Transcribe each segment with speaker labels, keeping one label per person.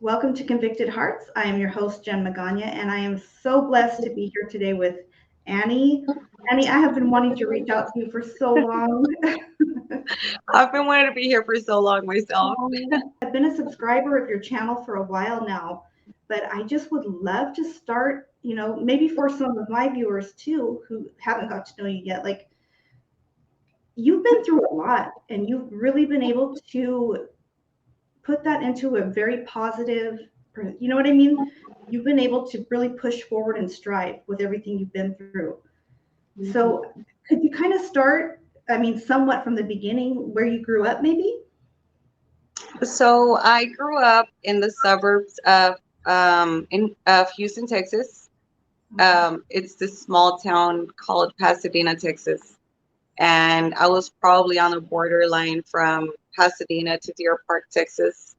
Speaker 1: Welcome to Convicted Hearts. I am your host, Jen Magana, and I am so blessed to be here today with Annie. Annie, I have been wanting to reach out to you for so long.
Speaker 2: I've been wanting to be here for so long myself.
Speaker 1: I've been a subscriber of your channel for a while now, but I just would love to start, maybe for some of my viewers too who haven't got to know you yet. Like, you've been through a lot and you've really been able to put that into a very positive, you know what I mean? You've been able to really push forward and strive with everything you've been through. So could you kind of start, somewhat from the beginning where you grew up maybe?
Speaker 2: So I grew up in the suburbs of Houston, Texas. It's this small town called Pasadena, Texas, and I was probably on the borderline from Pasadena to Deer Park, Texas.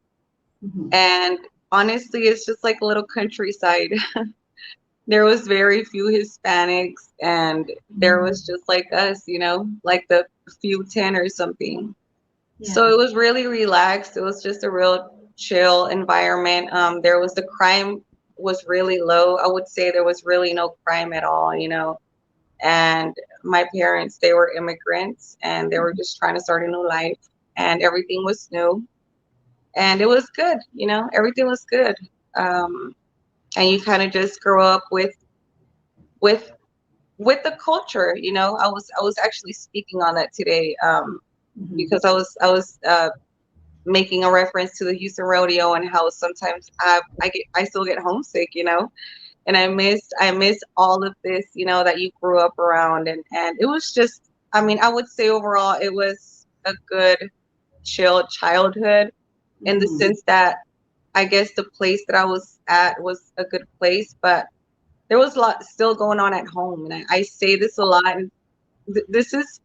Speaker 1: Mm-hmm.
Speaker 2: And honestly, it's just like a little countryside. There was very few Hispanics, and there was just like us, like the few 10 or something. So
Speaker 1: Yeah.
Speaker 2: it was really relaxed. It was just a real chill environment. There was the crime was really low. I would say there was really no crime at all. And my parents, they were immigrants and they were just trying to start a new life, and everything was new and it was good. Everything was good. Um, and you kind of just grow up with with the culture. I was actually speaking on that today,
Speaker 1: Mm-hmm.
Speaker 2: because I was making a reference to the Houston rodeo and how sometimes I still get homesick. And I miss all of this that you grew up around, and it was just, I would say overall it was a good chill childhood, in the
Speaker 1: Mm-hmm.
Speaker 2: sense that I guess the place that I was at was a good place, but there was a lot still going on at home. And I say this a lot, and this is,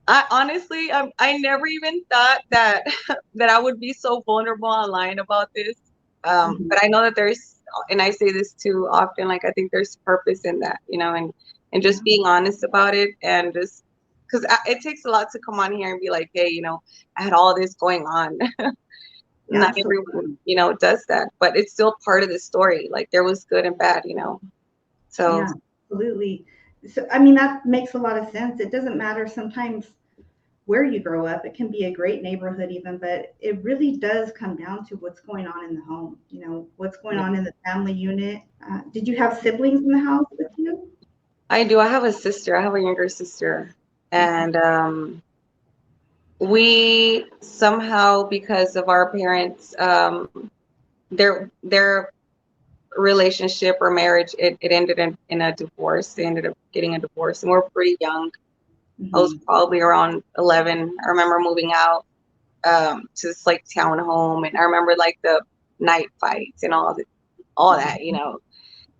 Speaker 2: I honestly, I never even thought that that I would be so vulnerable online about this.
Speaker 1: Mm-hmm.
Speaker 2: But I know that there's, and I say this too often, like I think there's purpose in that, and
Speaker 1: Yeah.
Speaker 2: just being honest about it, and just because it takes a lot to come on here and be like, hey, I had all this going on.
Speaker 1: Yeah,
Speaker 2: Not
Speaker 1: absolutely.
Speaker 2: everyone does that, but it's still part of the story. Like there was good and bad. So
Speaker 1: Yeah, absolutely. So, that makes a lot of sense. It doesn't matter sometimes where you grow up. It can be a great neighborhood even, but it really does come down to what's going on in the home, what's going
Speaker 2: yeah,
Speaker 1: on in the family unit. Did you have siblings in the house with you?
Speaker 2: I do. I have a sister. I have a younger sister,
Speaker 1: Okay.
Speaker 2: and we somehow, because of our parents, their relationship or marriage, it ended in a divorce. They ended up getting a divorce, and we're pretty young. I was
Speaker 1: Hmm.
Speaker 2: probably around 11. I remember moving out to this like town home, and I remember like the night fights and all that. And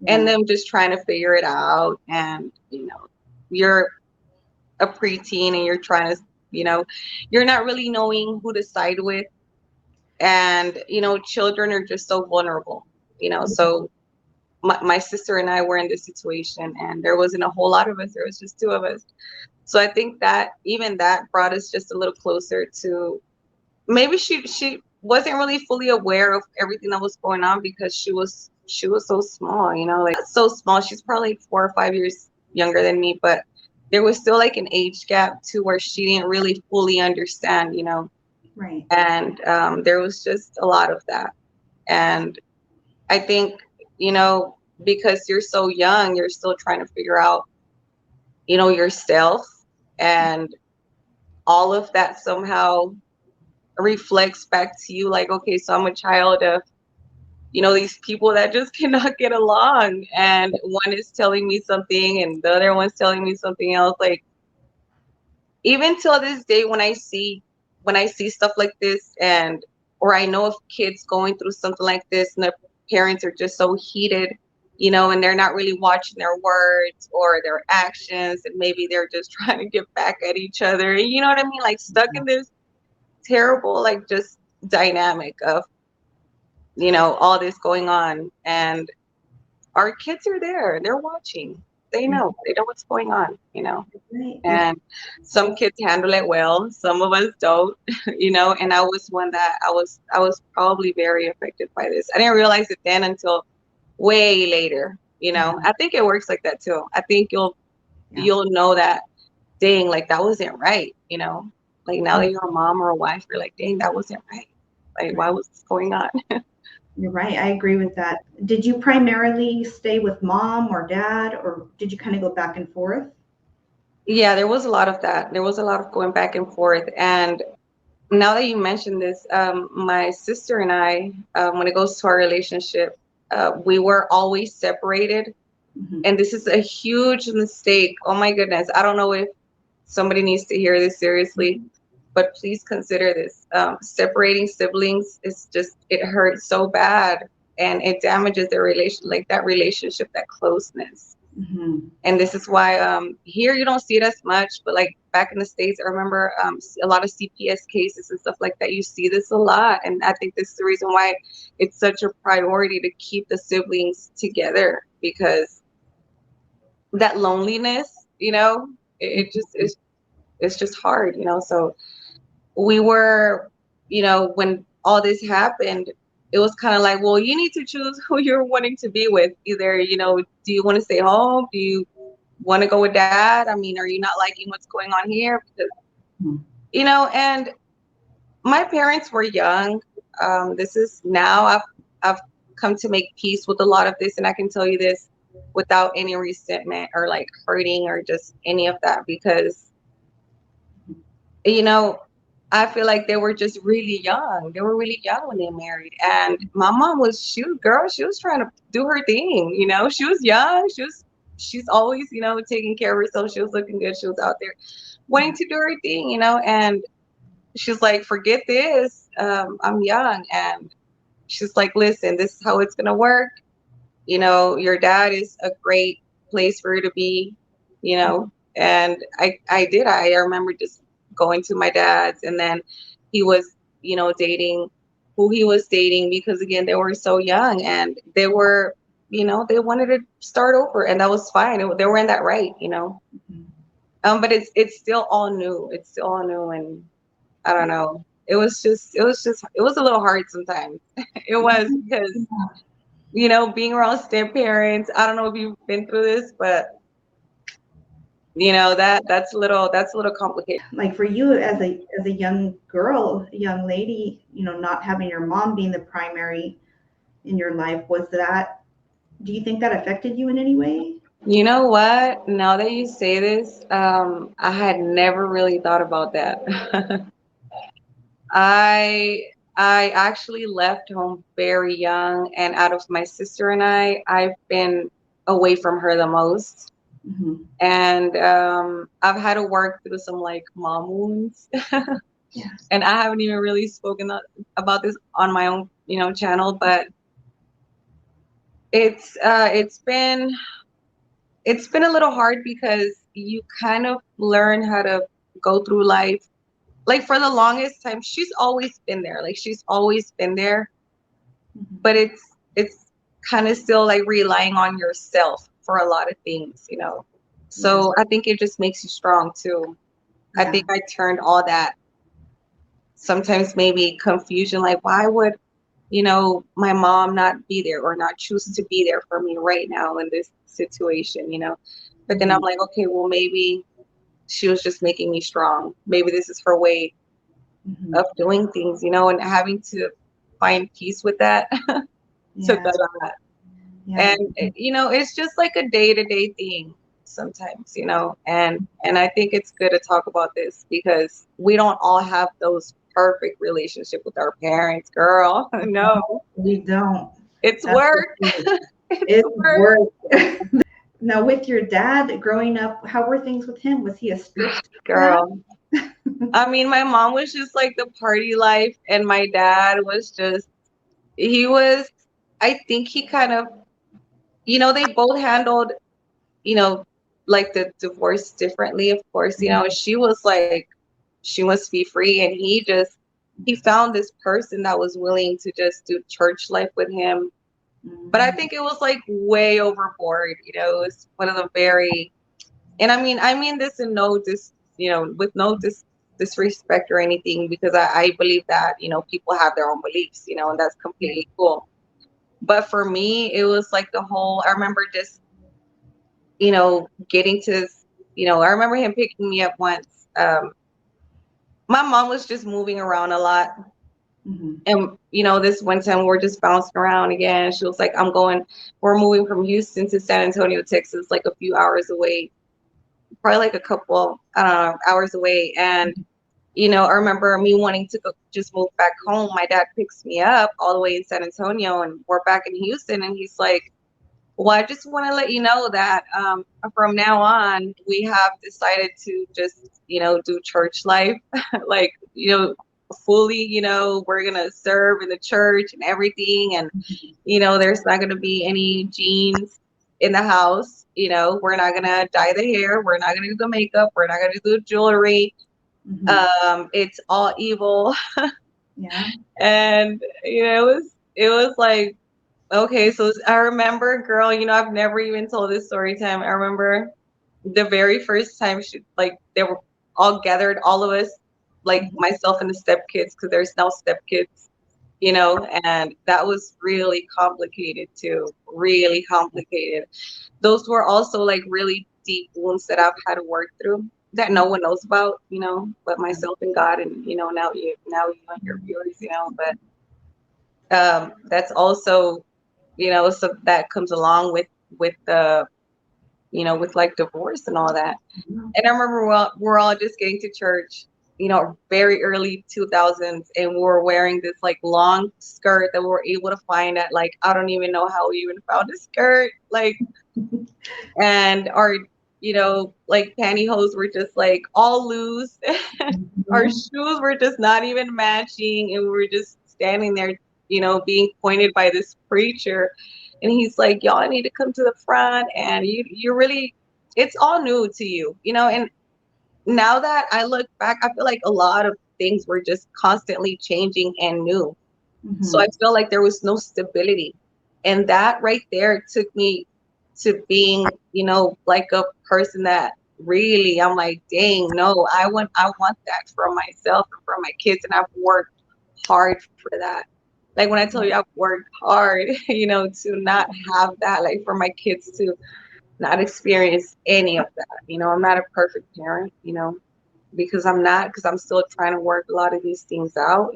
Speaker 1: Yeah.
Speaker 2: them just trying to figure it out, and you're a preteen and you're trying to, you know, you're not really knowing who to side with. And, children are just so vulnerable. So my sister and I were in this situation, and there wasn't a whole lot of us. There was just two of us. So I think that even that brought us just a little closer to, maybe she wasn't really fully aware of everything that was going on, because she was so small, like so small. She's probably like 4 or 5 years younger than me, but there was still like an age gap to where she didn't really fully understand.
Speaker 1: Right.
Speaker 2: And there was just a lot of that. And I think, you know because you're so young, you're still trying to figure out yourself, and all of that somehow reflects back to you, like, okay, so I'm a child of these people that just cannot get along, and one is telling me something and the other one's telling me something else. Like, even till this day, when I see stuff like this, and or I know of kids going through something like this, and their parents are just so heated, and they're not really watching their words or their actions, and maybe they're just trying to get back at each other, and you know what I mean, like stuck in this terrible, like, just dynamic of all this going on. And our kids are there, they're watching. They know what's going on, you know.
Speaker 1: Right.
Speaker 2: And some kids handle it well, some of us don't, you know. And I was one that I was probably very affected by this. I didn't realize it then until way later, you know. I think it works like that too. I think
Speaker 1: Yeah.
Speaker 2: you'll know that, dang, like that wasn't right, you know. Like now
Speaker 1: Yeah.
Speaker 2: that you're a mom or a wife, you're like, dang, that wasn't right. Like, why
Speaker 1: Right.
Speaker 2: was this going on?
Speaker 1: You're right. I agree with that. Did you primarily stay with mom or dad, or did you kind of go back and forth?
Speaker 2: Yeah, there was a lot of that. There was a lot of going back and forth. And now that you mentioned this, my sister and I, when it goes to our relationship, we were always separated.
Speaker 1: Hmm.
Speaker 2: And this is a huge mistake. Oh my goodness. I don't know if somebody needs to hear this seriously, but please consider this. Separating siblings is just, it hurts so bad, and it damages their relation, like that relationship, that closeness.
Speaker 1: Hmm.
Speaker 2: And this is why here you don't see it as much, but like back in the States, I remember a lot of CPS cases and stuff like that. You see this a lot. And I think this is the reason why it's such a priority to keep the siblings together, because that loneliness, you know, it just is, it's just hard, you know. So we were, you know, when all this happened, it was kind of like, well, you need to choose who you're wanting to be with. Either, you know, do you want to stay home? Do you want to go with dad? I mean, are you not liking what's going on here? Because, you know, and my parents were young. This is now I've come to make peace with a lot of this, and I can tell you this without any resentment or like hurting or just any of that, because, you know, I feel like they were just really young. They were really young when they married. And my mom was, she was trying to do her thing, you know. She was young. She's always, you know, taking care of herself. She was looking good. She was out there wanting to do her thing, you know. And she's like, forget this. I'm young. And she's like, listen, this is how it's gonna work. You know, your dad is a great place for you to be, you know. And I did. I remember just going to my dad's, and then he was, you know, dating who he was dating, because again, they were so young, and they were, you know, they wanted to start over, and that was fine. They were in that right, you know. But it's still all new. It's still all new, and I don't know. It was a little hard sometimes. It was, because, you know, being around step parents, I don't know if you've been through this, but you know, that's a little complicated.
Speaker 1: Like for you as a young girl, young lady, you know, not having your mom being the primary in your life, was that, do you think that affected you in any way?
Speaker 2: You know what? Now that you say this, I had never really thought about that. I I actually left home very young, and out of my sister and I've been away from her the most.
Speaker 1: Hmm.
Speaker 2: And I've had to work through some like mom wounds.
Speaker 1: Yeah.
Speaker 2: And I haven't even really spoken about this on my own, you know, channel, but it's been, it's been a little hard, because you kind of learn how to go through life. Like for the longest time, she's always been there. Like she's always been there, but
Speaker 1: Hmm.
Speaker 2: it's kind of still like relying on yourself for a lot of things, you know.
Speaker 1: Yeah.
Speaker 2: So I think it just makes you strong too. I
Speaker 1: Yeah.
Speaker 2: think I turned all that, sometimes maybe confusion, like why would, you know, my mom not be there or not choose to be there for me right now in this situation, you know. But then I'm
Speaker 1: Hmm.
Speaker 2: like, okay, well, maybe she was just making me strong. Maybe this is her way
Speaker 1: Hmm.
Speaker 2: of doing things, you know. And having to find peace with that took
Speaker 1: Yeah.
Speaker 2: a lot.
Speaker 1: Yeah.
Speaker 2: And you know, it's just like a day-to-day thing sometimes, you know. And I think it's good to talk about this, because we don't all have those perfect relationship with our parents, girl. No,
Speaker 1: We don't.
Speaker 2: it's
Speaker 1: That's for
Speaker 2: work.
Speaker 1: sure.
Speaker 2: It's
Speaker 1: It
Speaker 2: work,
Speaker 1: works. Now, with your dad growing up, how were things with him? Was he a strict dad?
Speaker 2: girl. I mean, my mom was just like the party life, and my dad was just, he was, I think he kind of, you know, they both handled, you know, like the divorce differently, of course. You know, she was like, she wants to be free, and he found this person that was willing to just do church life with him, But I
Speaker 1: Mhm.
Speaker 2: think it was like way overboard. It was one of the very, and I mean this in no with no disrespect or anything, because I believe that, people have their own beliefs, and that's completely cool. But for me, it was like the whole, I remember just, getting to this, I remember him picking me up once. My mom was just moving around a lot.
Speaker 1: Mhm.
Speaker 2: And, this one time we're just bouncing around again. She was like, we're moving from Houston to San Antonio, Texas, like a few hours away, probably like a couple, I don't know, hours away. And, I remember me wanting to go, just move back home. My dad picks me up all the way in San Antonio, and we're back in Houston. And he's like, well, I just want to let you know that from now on, we have decided to just, do church life, like, fully, we're going to serve in the church and everything. And, there's not going to be any jeans in the house. We're not going to dye the hair. We're not going to do the makeup. We're not going to do the jewelry.
Speaker 1: Mhm.
Speaker 2: It's all evil.
Speaker 1: Yeah.
Speaker 2: And, it was like, okay, so I remember, girl, I've never even told this story time. I remember the very first time like, they were all gathered, all of us, like
Speaker 1: Mhm.
Speaker 2: myself and the stepkids, because there's now stepkids, and that was really complicated too, really complicated. Those were also like really deep wounds that I've had to work through that no one knows about, but myself and God, and, now you and your viewers, but that's also, so that comes along with the, with like divorce and all that.
Speaker 1: Mhm.
Speaker 2: And I remember we're all just getting to church, very early 2000s, and we were wearing this like long skirt that we were able to find at, like, I don't even know how we even found a skirt, like, and our, like, pantyhose were just like all loose. Our
Speaker 1: Mhm.
Speaker 2: shoes were just not even matching, and we were just standing there, being pointed by this preacher. And he's like, y'all need to come to the front, and you really, it's all new to you, and now that I look back, I feel like a lot of things were just constantly changing and new. So I
Speaker 1: Mhm.
Speaker 2: feel like there was no stability. And that right there took me to being, like a person that really, I'm like, dang, no, I want that for myself and for my kids. And I've worked hard for that. Like, when I tell you I've worked hard, to not have that, like, for my kids to not experience any of that. I'm not a perfect parent, because I'm not, because I'm still trying to work a lot of these things out,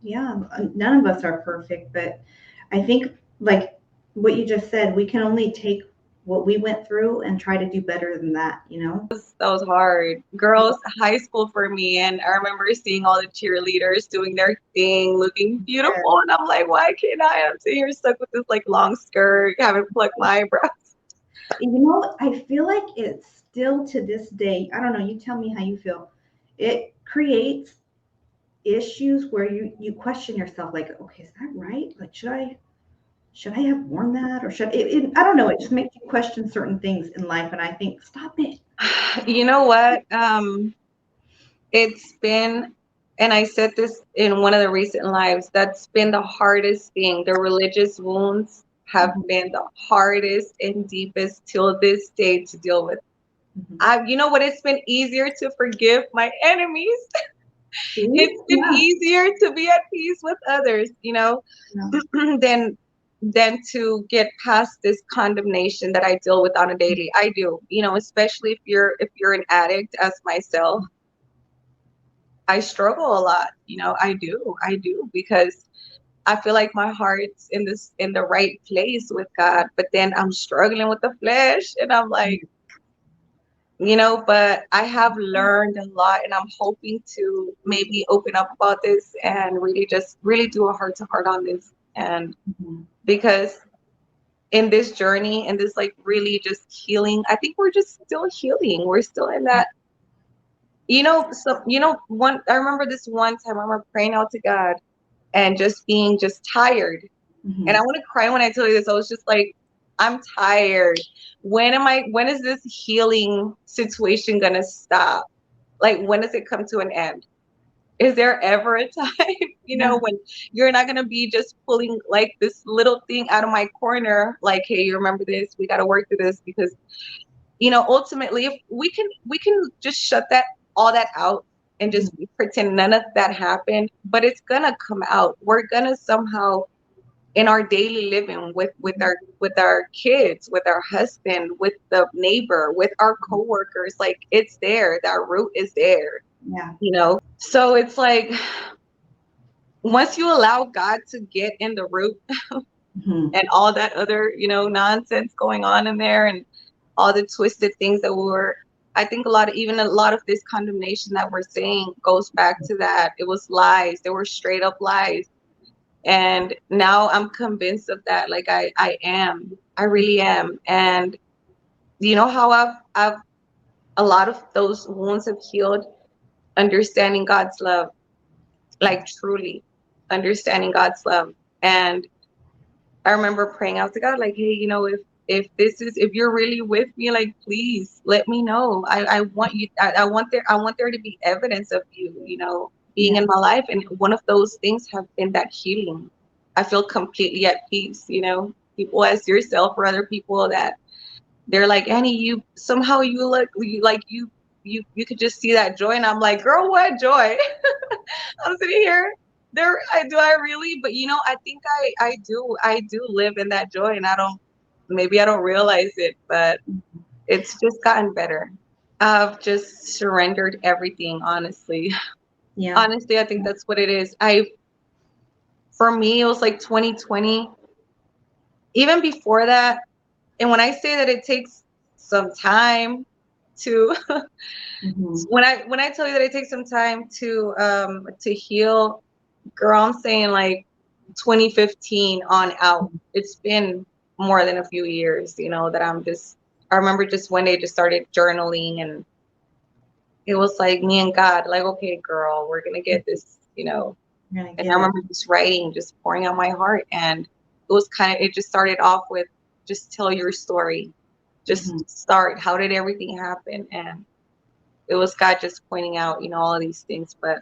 Speaker 1: Yeah, none of us are perfect, but I think, like what you just said, we can only take what we went through and try to do better than that, you know?
Speaker 2: That was hard. Girls, high school for me, and I remember seeing all the cheerleaders doing their thing, looking
Speaker 1: Yeah.
Speaker 2: beautiful, and I'm like, why can't I? I'm sitting here stuck with this like long skirt, haven't plucked my eyebrows.
Speaker 1: I feel like it's still to this day, I don't know, you tell me how you feel. It creates issues where you question yourself, like, okay, is that right? Like, should I have worn that, or I don't know, it just makes you question certain things in life, and I think, stop it.
Speaker 2: You know what? It's been, and I said this in one of the recent lives, that's been the hardest thing. The religious wounds have
Speaker 1: Mhm.
Speaker 2: been the hardest and deepest till this day to deal with.
Speaker 1: Mhm.
Speaker 2: You know what? It's been easier to forgive my enemies.
Speaker 1: See?
Speaker 2: It's been
Speaker 1: Yeah.
Speaker 2: easier to be at peace with others,
Speaker 1: Yeah.
Speaker 2: than to get past this condemnation that I deal with on a daily. I do, especially if you're an addict as myself. I struggle a lot, I do, because I feel like my heart's in the right place with God, but then I'm struggling with the flesh, and I'm like, but I have learned a lot, and I'm hoping to maybe open up about this and really just really do a heart to heart on this. And
Speaker 1: Mhm.
Speaker 2: because in this journey and this, like, really just healing, I think we're just still healing. We're still in that, so, I remember this one time, I remember praying out to God and just being just tired. And I
Speaker 1: Mhm.
Speaker 2: want to cry when I tell you this. I was just like, I'm tired. When is this healing situation gonna stop? Like, when does it come to an end? is there ever a time,
Speaker 1: Yeah.
Speaker 2: when you're not gonna be just pulling like this little thing out of my corner, like, hey, you remember this? We got to work through this because, ultimately, if we can just shut that all that out and
Speaker 1: Mhm.
Speaker 2: just pretend none of that happened, but it's gonna come out. We're gonna somehow in our daily living with our kids, with our husband, with the neighbor, with our coworkers, like it's there. That root is there,
Speaker 1: Yeah.
Speaker 2: So it's like once you allow God to get in the root
Speaker 1: Mhm.
Speaker 2: and all that other, nonsense going on in there and all the twisted things that I think even a lot of this condemnation that we're saying goes back to that. It was lies. They were straight up lies. And now I'm convinced of that. Like I really am. And you know how I've a lot of those wounds have healed understanding God's love, like truly understanding God's love. And I remember praying out to God, like, hey, if you're really with me, like, please let me know. I want you. I want there to be evidence of you, being
Speaker 1: Yeah.
Speaker 2: in my life. And one of those things have been that healing. I feel completely at peace. People as yourself or other people that they're like, Annie, you look like you could just see that joy, and I'm like, girl, what joy? I'm sitting here. I really, but I think I do live in that joy, and maybe I don't realize it, but it's just gotten better. I've just surrendered everything, honestly.
Speaker 1: Yeah.
Speaker 2: Honestly, I think that's what it is. For me, it was like 2020, even before that. And when I say that it takes some time to
Speaker 1: Mhm.
Speaker 2: when I tell you that it takes some time to heal, girl, I'm saying like 2015 on out. It's been more than a few years, that I remember just one day just started journaling, and it was like me and God, like, okay, girl, we're gonna get this,
Speaker 1: You're gonna
Speaker 2: and I
Speaker 1: get it.
Speaker 2: remember just writing, just pouring out my heart. And it just started off with just tell your story.
Speaker 1: Mhm.
Speaker 2: Just start. How did everything happen? And it was God just pointing out, all of these things, but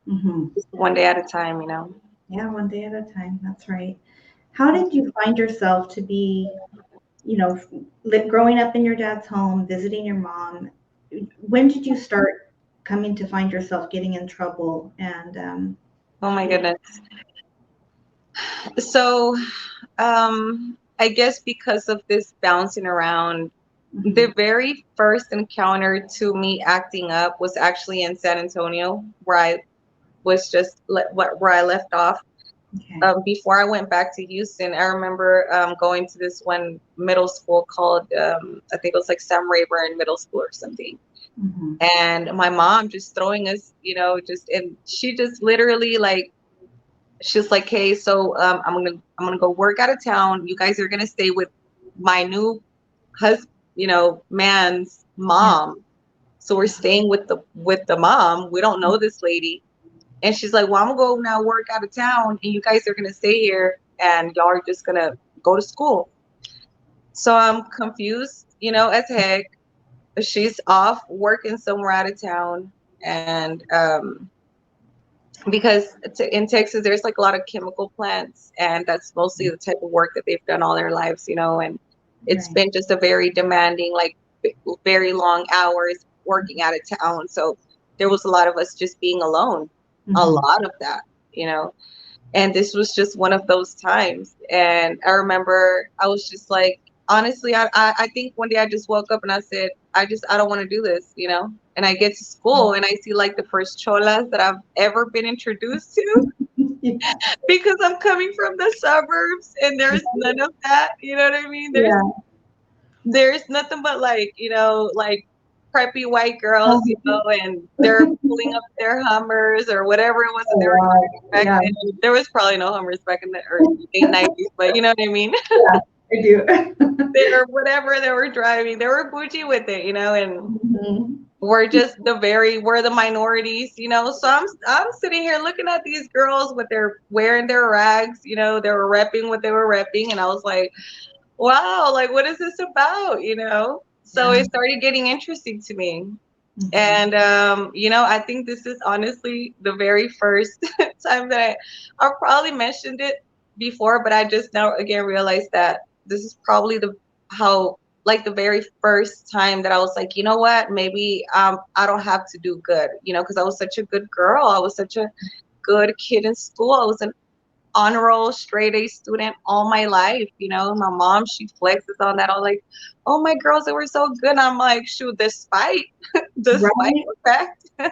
Speaker 1: Mhm.
Speaker 2: just one day at a time.
Speaker 1: Yeah, one day at a time. That's right. How did you find yourself to be, growing up in your dad's home, visiting your mom? When did you start coming to find yourself getting in trouble? And
Speaker 2: Oh my
Speaker 1: yeah.
Speaker 2: goodness. So, I guess because of this bouncing around,
Speaker 1: Mhm.
Speaker 2: the very first encounter to me acting up was actually in San Antonio, where I was where I left off.
Speaker 1: Okay.
Speaker 2: Before I went back to Houston, I remember going to this one middle school called, I think it was like Sam Rayburn Middle School or something.
Speaker 1: Mhm.
Speaker 2: And my mom just throwing us, and she just literally like, she's like, hey, so I'm gonna go work out of town. You guys are gonna stay with my new husband, man's
Speaker 1: Yeah.
Speaker 2: mom. So we're staying with the mom. We don't know this lady. And she's like, well, I'm gonna go now work out of town, and you guys are gonna stay here, and y'all are just gonna go to school. So I'm confused, as heck. She's off working somewhere out of town, and because in Texas there's like a lot of chemical plants, and that's mostly the type of work that they've done all their lives, and it's
Speaker 1: Right.
Speaker 2: been just a very demanding, like very long hours working out of town. So there was a lot of us just being alone, a
Speaker 1: Mhm.
Speaker 2: lot of that, you know. And this was just one of those times. And I remember I was just like, honestly, I think one day I just woke up and I said, I don't want to do this. And I get to school and I see like the first cholas that I've ever been introduced to,
Speaker 1: Yeah.
Speaker 2: because I'm coming from the suburbs and there's none of that. You know what I mean? There's
Speaker 1: Yeah.
Speaker 2: there's nothing but like preppy white girls,
Speaker 1: Um,
Speaker 2: and they're pulling up their Hummers or whatever it was that
Speaker 1: oh,
Speaker 2: they were
Speaker 1: wow.
Speaker 2: driving back
Speaker 1: Yeah.
Speaker 2: then. There was probably no Hummers back in the late 90s, but you know what I mean?
Speaker 1: Yeah. I do.
Speaker 2: They're whatever they were driving, they were bougie with it, and
Speaker 1: Mhm.
Speaker 2: we're the minorities. So I'm sitting here looking at these girls with their wearing their rags. They were repping what they were repping, and I was like, wow, like what is this about? So
Speaker 1: Yeah.
Speaker 2: it started getting interesting to me.
Speaker 1: Mhm.
Speaker 2: And I think this is honestly the very first time that I probably mentioned it before, but I just now again realized that this is probably how like the very first time that I was like, you know what, maybe I don't have to do good, because I was such a good girl. I was such a good kid in school. I was an honor roll straight A student all my life. My mom, she flexes on that. I'm like, oh, my girls, they were so good. I'm like, shoot, despite
Speaker 1: Right.
Speaker 2: the fact,
Speaker 1: Right.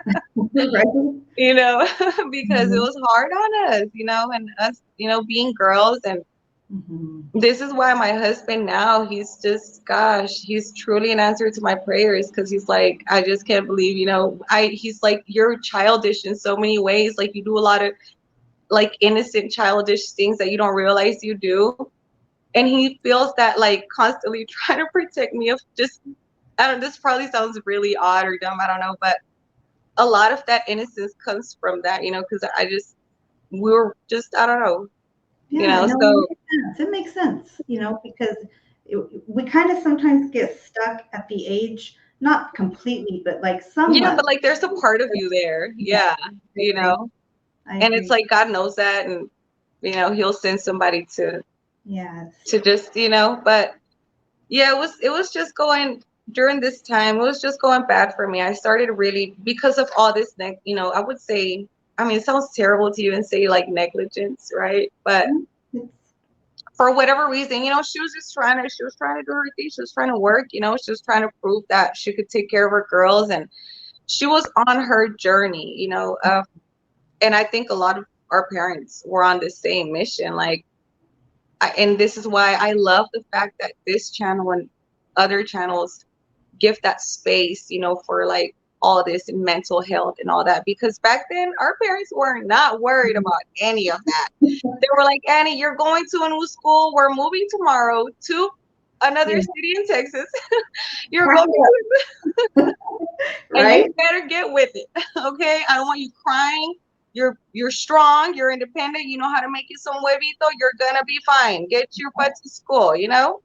Speaker 2: because it
Speaker 1: Mhm.
Speaker 2: was hard on us, and us, being girls. And
Speaker 1: Mhm.
Speaker 2: this is why my husband now, he's just, gosh, he's truly an answer to my prayers, because he's like, I just can't believe, he's like, you're childish in so many ways. Like, you do a lot of like innocent, childish things that you don't realize you do. And he feels that like constantly trying to protect me of just, I don't, this probably sounds really odd or dumb, I don't know, but a lot of that innocence comes from that, because we were just, I don't know,
Speaker 1: Yeah, no, it
Speaker 2: so
Speaker 1: makes sense. It makes sense, because we kind of sometimes get stuck at the age, not completely, but like
Speaker 2: yeah,
Speaker 1: somewhat.
Speaker 2: but like there's a part of you there.
Speaker 1: Yeah,
Speaker 2: Yeah,
Speaker 1: I agree. I
Speaker 2: and it's
Speaker 1: agree.
Speaker 2: like God knows that, and he'll send somebody
Speaker 1: Yes.
Speaker 2: to just, but yeah, it was just going during this time. It was just going bad for me. I started really because of all this, I would say. I mean, it sounds terrible to even say like negligence, right? But
Speaker 1: Mm, it's-
Speaker 2: for whatever reason, she was trying to do her thing. She was trying to work. She was trying to prove that she could take care of her girls, and she was on her journey. And I think a lot of our parents were on the same mission. Like, and this is why I love the fact that this channel and other channels give that space, for like all this mental health and all that. Because back then, our parents were not worried about any of that. They were like, Annie, you're going to a new school. We're moving tomorrow to another
Speaker 1: yeah.
Speaker 2: city in Texas. You're
Speaker 1: Pack
Speaker 2: going
Speaker 1: it
Speaker 2: to,
Speaker 1: up,
Speaker 2: and you
Speaker 1: right?
Speaker 2: better get with it. Okay. I don't want you crying. You're strong. You're independent. You know how to make it some huevito. You're gonna be fine. Get your butt to school.
Speaker 1: Yeah.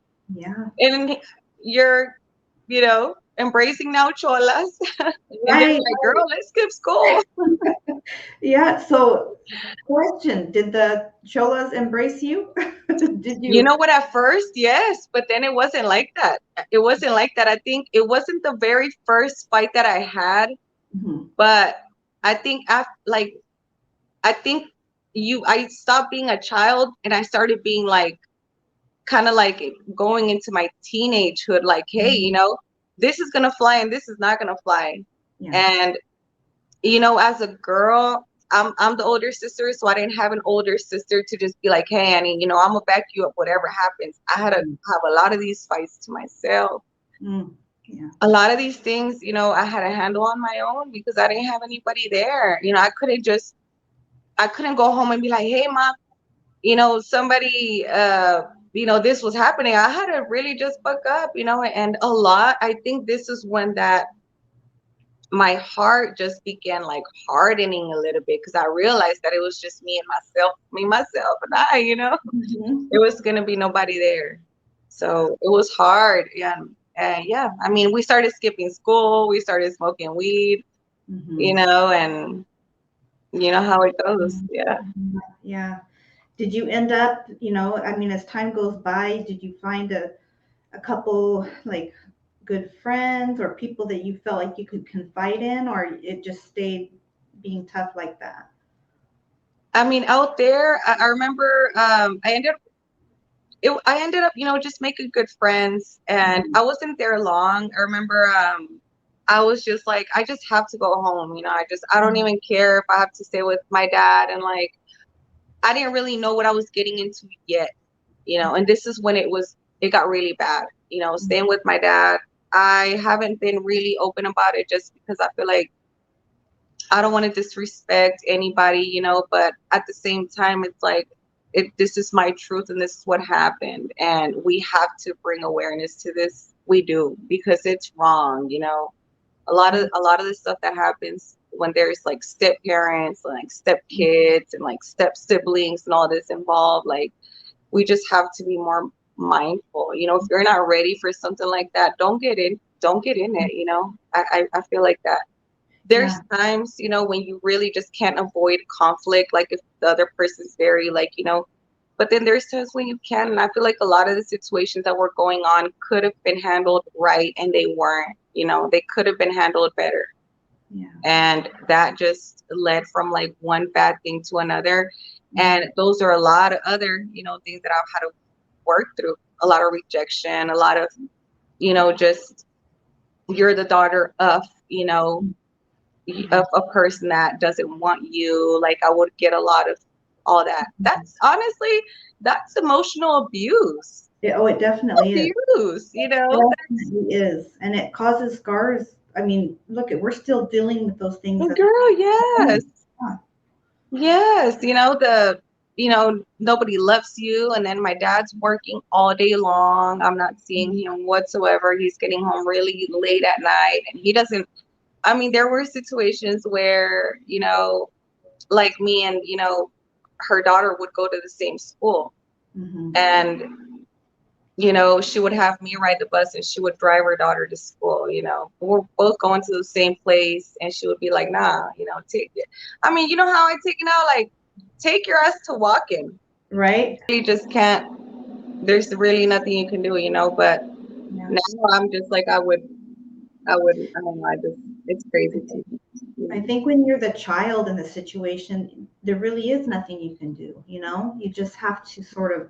Speaker 2: And you're, embracing now cholas. And they're
Speaker 1: Right.
Speaker 2: like, girl, let's skip school.
Speaker 1: Yeah. So, question: did the Cholas embrace you? Did
Speaker 2: You
Speaker 1: you?
Speaker 2: know what? At first, yes, but then it wasn't like that. It wasn't like that. I think it wasn't the very first fight that I had,
Speaker 1: Mhm.
Speaker 2: but I think after, like, I think I stopped being a child and I started being like, kind of like going into my teenagehood, like, hey, this is gonna fly and this is not gonna fly.
Speaker 1: Yeah.
Speaker 2: And as a girl, I'm the older sister, so I didn't have an older sister to just be like, hey, Annie, I'm gonna back you up whatever happens. I had to
Speaker 1: Mm,
Speaker 2: have a lot of these fights to myself.
Speaker 1: mm, yeah.
Speaker 2: A lot of these things, I had to handle on my own because I didn't have anybody there. I couldn't go home and be like, hey, mom, somebody, this was happening. I had to really just buck up, and a lot. I think this is when that my heart just began like hardening a little bit because I realized that it was just me, myself, and I,
Speaker 1: Mhm.
Speaker 2: it was gonna be nobody there. So it was hard. Yeah. And yeah, I mean, we started skipping school, we started smoking weed,
Speaker 1: Mhm.
Speaker 2: and you know how it goes.
Speaker 1: Mhm.
Speaker 2: Yeah.
Speaker 1: Yeah. Did you end up, I mean, as time goes by, did you find a couple like good friends or people that you felt like you could confide in, or it just stayed being tough like that?
Speaker 2: I mean, out there, I remember I ended up, just making good friends, and
Speaker 1: Mhm.
Speaker 2: I wasn't there long. I remember I was just like, I just have to go home, I don't even care if I have to stay with my dad. And like, I didn't really know what I was getting into yet, and this is when it got really bad, staying with my dad. I haven't been really open about it just because I feel like I don't want to disrespect anybody, but at the same time, it's like, this is my truth and this is what happened. And we have to bring awareness to this. We do, because it's wrong, a lot of the stuff that happens when there's like step parents, like step kids and like step siblings and all this involved, like, we just have to be more mindful. If you're not ready for something like that, don't get in. don't get in it, you know. I feel like that. There's
Speaker 1: Yeah.
Speaker 2: times, you know, when you really just can't avoid conflict, like if the other person's very like, you know, but then there's times when you can. And I feel like a lot of the situations that were going on could have been handled right and they weren't, you know, they could have been handled better.
Speaker 1: Yeah.
Speaker 2: And that just led from like one bad thing to another.
Speaker 1: Mhm.
Speaker 2: And those are a lot of other, you know, things that I've had to work through. A lot of rejection, a lot of, you know, just you're the daughter of, you know, of a person that doesn't want you. Like I would get a lot of all that. That's honestly, that's emotional abuse.
Speaker 1: Oh, it definitely is.
Speaker 2: Abuse, you know.
Speaker 1: Definitely is. And it causes scars. I mean, look, we're still dealing with those things as
Speaker 2: Girl, yes.
Speaker 1: yeah.
Speaker 2: Yes, you know, you know, nobody loves you. And then my dad's working all day long. I'm not seeing him whatsoever. He's getting home really late at night and he doesn't, I mean, there were situations where, you know, like me and, you know, her daughter would go to the same school
Speaker 1: Mhm.
Speaker 2: and, you know, she would have me ride the bus and she would drive her daughter to school, you know. We're both going to the same place and she would be like, nah, you know, take it. I mean, you know how I take it now? Like, take your ass to walking.
Speaker 1: Right?
Speaker 2: You just can't, there's really nothing you can do, you know, but
Speaker 1: Yeah.
Speaker 2: now I'm just like, I don't know, I just, it's crazy to me.
Speaker 1: I think when you're the child in the situation, there really is nothing you can do, you know? You just have to sort of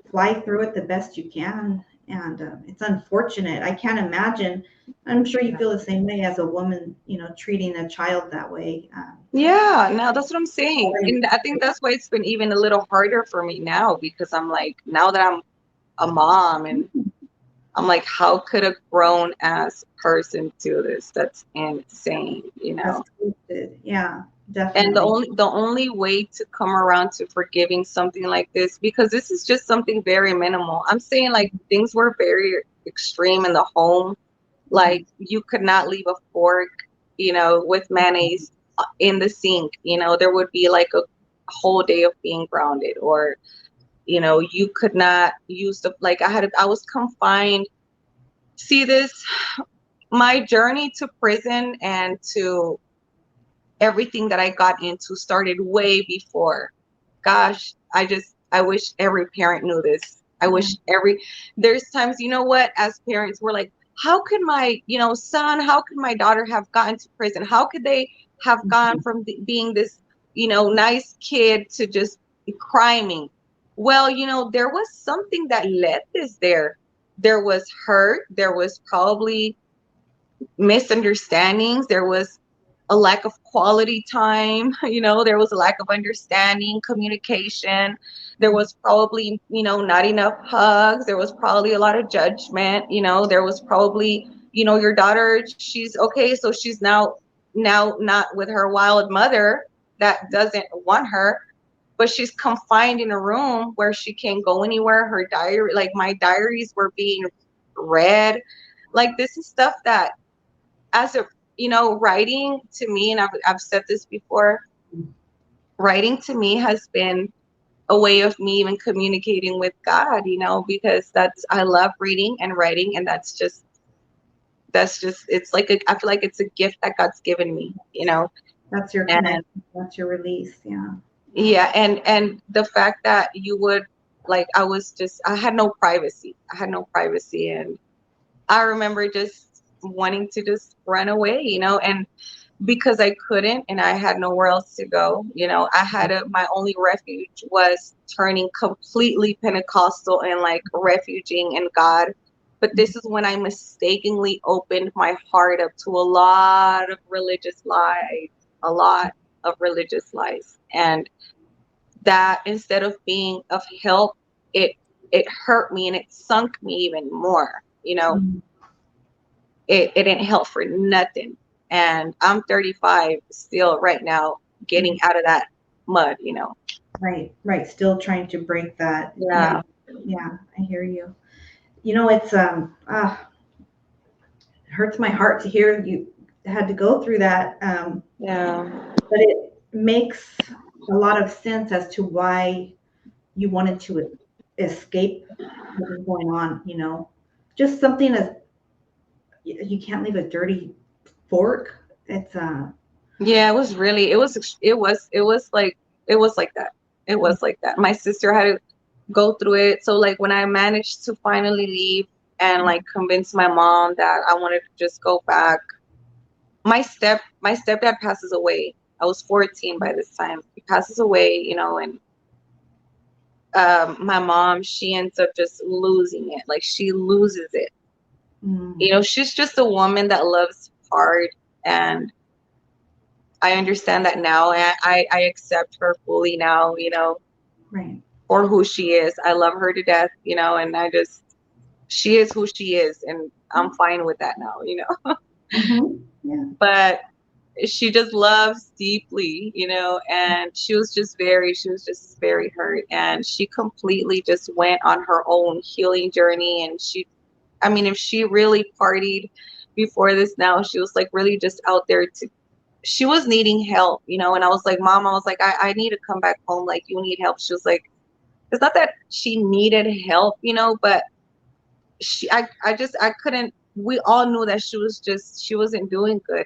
Speaker 1: fly through it the best you can. And it's unfortunate. I can't imagine. I'm sure you feel the same way as a woman, you know, treating a child that way.
Speaker 2: Yeah, now that's what I'm saying. And I think that's why it's been even a little harder for me now because I'm like, now that I'm a mom and I'm like, how could a grown ass person do this? That's insane, you
Speaker 1: That's
Speaker 2: know?
Speaker 1: twisted. Yeah,
Speaker 2: And
Speaker 1: definitely.
Speaker 2: the only way to come around to forgiving something like this, because this is just something very minimal. I'm saying like things were very extreme in the home.
Speaker 1: Mhm.
Speaker 2: Like you could not leave a fork, you know, with mayonnaise in the sink. You know, there would be like a whole day of being grounded, or you know, you could not use the like I was confined. See this, my journey to prison and to everything that I got into started way before. Gosh, I wish every parent knew this. I
Speaker 1: Yeah.
Speaker 2: wish there's times, you know what, as parents, we're like, how could my, you know, son, how could my daughter have gotten to prison? How could they have gone from being this, you know, nice kid to just criming? Well, you know, there was something that led this there. There was hurt. There was probably misunderstandings. There was a lack of quality time. You know, there was a lack of understanding, communication. There was probably, you know, not enough hugs. There was probably a lot of judgment. You know, there was probably, you know, your daughter, she's okay, so she's now not with her wild mother that doesn't want her, but she's confined in a room where she can't go anywhere. Her diary, like my diaries were being read. Like this is stuff that as a, you know, writing to me, and I've said this before, writing to me has been a way of me even communicating with God, you know, because that's, I love reading and writing, and that's just, it's like I feel like it's a gift that God's given me, you know.
Speaker 1: That's your
Speaker 2: And
Speaker 1: connection. That's your release. Yeah.
Speaker 2: yeah, and the fact that you would, like, I had no privacy. I had no privacy, and I remember just wanting to just run away, you know, and because I couldn't and I had nowhere else to go. You know, my only refuge was turning completely Pentecostal and like refuging in God. But this is when I mistakenly opened my heart up to a lot of religious lies, a lot of religious lies. And that instead of being of help, it it hurt me and it sunk me even more, you know.
Speaker 1: Mhm.
Speaker 2: It didn't help for nothing. And I'm 35 still right now getting out of that mud, you know.
Speaker 1: Right. Right. Still trying to break that. Yeah.
Speaker 2: Yeah.
Speaker 1: Yeah. I hear you. You know, it's hurts my heart to hear you had to go through that.
Speaker 2: Yeah.
Speaker 1: But it makes a lot of sense as to why you wanted to escape what was going on, you know. Just something as you can't leave a dirty fork. It's
Speaker 2: Yeah, it was really, it was like that. It was like that. My sister had to go through it. So like when I managed to finally leave and like convince my mom that I wanted to just go back, my stepdad passes away. I was 14 by this time. He passes away, and my mom, she ends up just losing it. Like she loses it.
Speaker 1: mm,
Speaker 2: She's just a woman that loves hard, and I understand that now, and I accept her fully now,
Speaker 1: right.
Speaker 2: for who she is. I love her to death, and she is who she is, and I'm fine with that now,
Speaker 1: Yeah.
Speaker 2: But she just loves deeply, and she was just very hurt, and she completely just went on her own healing journey. And I mean, if she really partied before this now, she was like really just out there she was needing help, and I was like, Mom, I was like, I need to come back home. Like, you need help. She was like, it's not that she needed help, but I couldn't, we all knew that she wasn't doing good,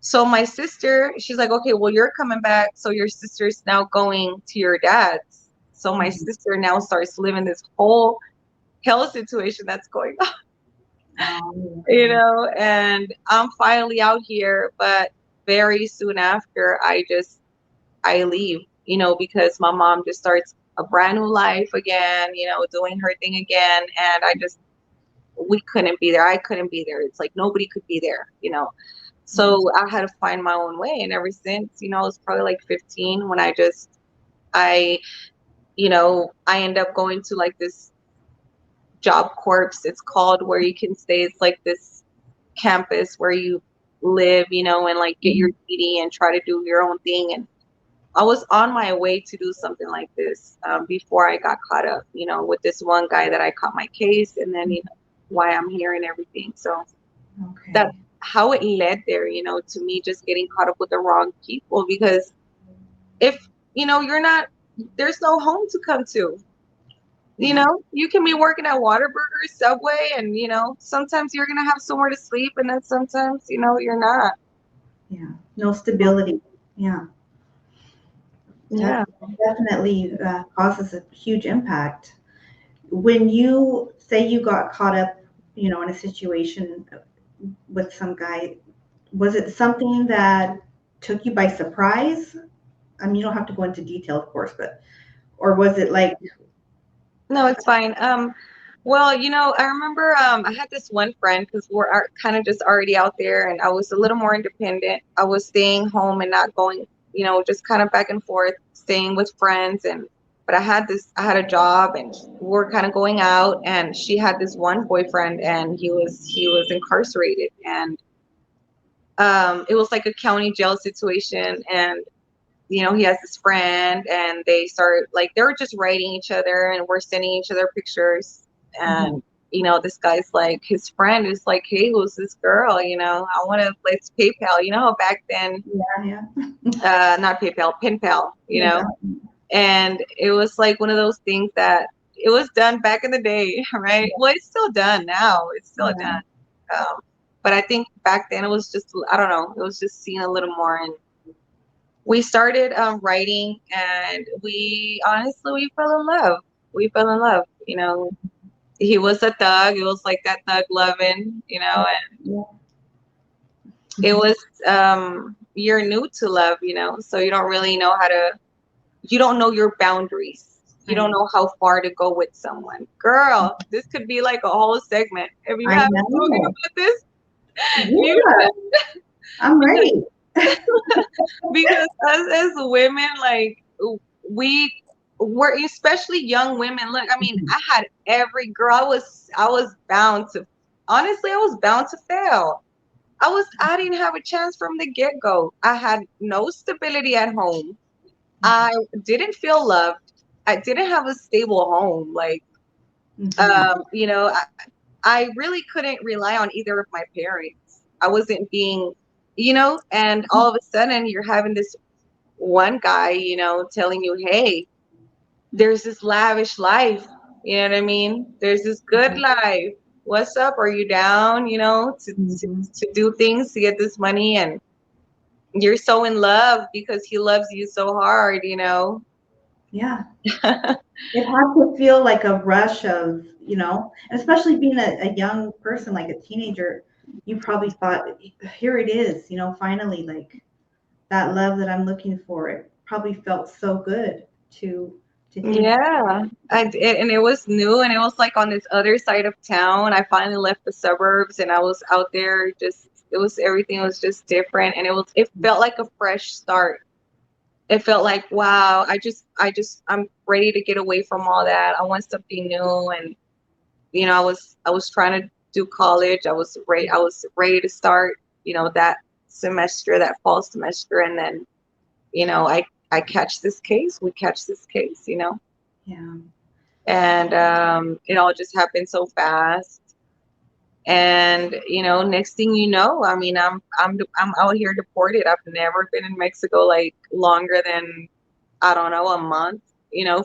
Speaker 2: So my sister, she's like, okay, well, you're coming back. So your sister's now going to your dad's. So my
Speaker 1: Mhm.
Speaker 2: sister now starts living this whole hell situation that's going on,
Speaker 1: Okay.
Speaker 2: and I'm finally out here. But very soon after, I leave, because my mom just starts a brand new life again, doing her thing again. And we couldn't be there. I couldn't be there. It's like nobody could be there.
Speaker 1: Mhm.
Speaker 2: So I had to find my own way. And ever since, I was probably like 15 when I, I end up going to like this job corps, it's called, where you can stay. It's like this campus where you live, and like get your
Speaker 1: Mhm.
Speaker 2: GED and try to do your own thing. And I was on my way to do something like this before I got caught up, with this one guy that I caught my case, and then, why I'm here and everything. So that's
Speaker 1: Okay.
Speaker 2: how it led there, to me just getting caught up with the wrong people. Because if, you're not, there's no home to come to.
Speaker 1: Yeah.
Speaker 2: You can be working at Whataburger, Subway, and, sometimes you're going to have somewhere to sleep, and then sometimes, you're not.
Speaker 1: Yeah. No stability. Yeah. That
Speaker 2: Yeah.
Speaker 1: definitely causes a huge impact. When you say you got caught up, in a situation with some guy, was it something that took you by surprise? I mean, you don't have to go into detail, of course, but or was it like,
Speaker 2: No, it's fine. Well, I remember I had this one friend, because we're kind of just already out there, and I was a little more independent. I was staying home and not going, just kind of back and forth, staying with friends. And but I had a job, and we were kind of going out, and she had this one boyfriend, and he was incarcerated. And it was like a county jail situation. And he has this friend, and they were just writing each other, and we're sending each other pictures.
Speaker 1: mhm,
Speaker 2: And, this guy's like, his friend is like, hey, who's this girl? I want to, let's PayPal. You know how back then,
Speaker 1: yeah, yeah,
Speaker 2: not PayPal, PinPal.
Speaker 1: yeah,
Speaker 2: And it was like one of those things that it was done back in the day, right? Well, it's still done now. It's still
Speaker 1: yeah,
Speaker 2: done. But I think back then it was just, I don't know, it was just seen a little more. And we started writing, and we fell in love. We fell in love. He was a thug. It was like that thug loving, and
Speaker 1: yeah,
Speaker 2: it was, you're new to love, so you don't really know you don't know your boundaries. You don't
Speaker 1: right.
Speaker 2: know how far to go with someone. Girl, this could be like a whole segment. If you
Speaker 1: I
Speaker 2: haven't spoken
Speaker 1: know.
Speaker 2: about this, you
Speaker 1: Yeah, I'm
Speaker 2: should.
Speaker 1: ready.
Speaker 2: Because us as women, like, we were, especially young women. Look, I mean,
Speaker 1: Mhm,
Speaker 2: I had every girl. I was bound to. Honestly, I was bound to fail. I didn't have a chance from the get go. I had no stability at home. I didn't feel loved. I didn't have a stable home. Like,
Speaker 1: mhm,
Speaker 2: I really couldn't rely on either of my parents. I wasn't being, and all of a sudden you're having this one guy, telling you, hey, there's this lavish life. You know what I mean? There's this good
Speaker 1: mhm,
Speaker 2: life. what's up? Are you down,
Speaker 1: Mhm.
Speaker 2: to do things to get this money? And you're so in love because he loves you so hard,
Speaker 1: Yeah. It had to feel like a rush of, and especially being a young person, like a teenager, you probably thought, here it is, finally, like that love that I'm looking for. It probably felt so good to think,
Speaker 2: Yeah, and it was new, and it was like on this other side of town. I finally left the suburbs, and I was out there. Just it was everything was just different, and it felt like a fresh start. It felt like, wow, I'm ready to get away from all that. I want something new, and I was trying to do college. I was ready to start, that semester, that fall semester, and then I catch this case. We catch this case,
Speaker 1: yeah,
Speaker 2: and it all just happened so fast. And next thing you know, I mean, I'm out here deported. I've never been in Mexico like longer than, I don't know, a month.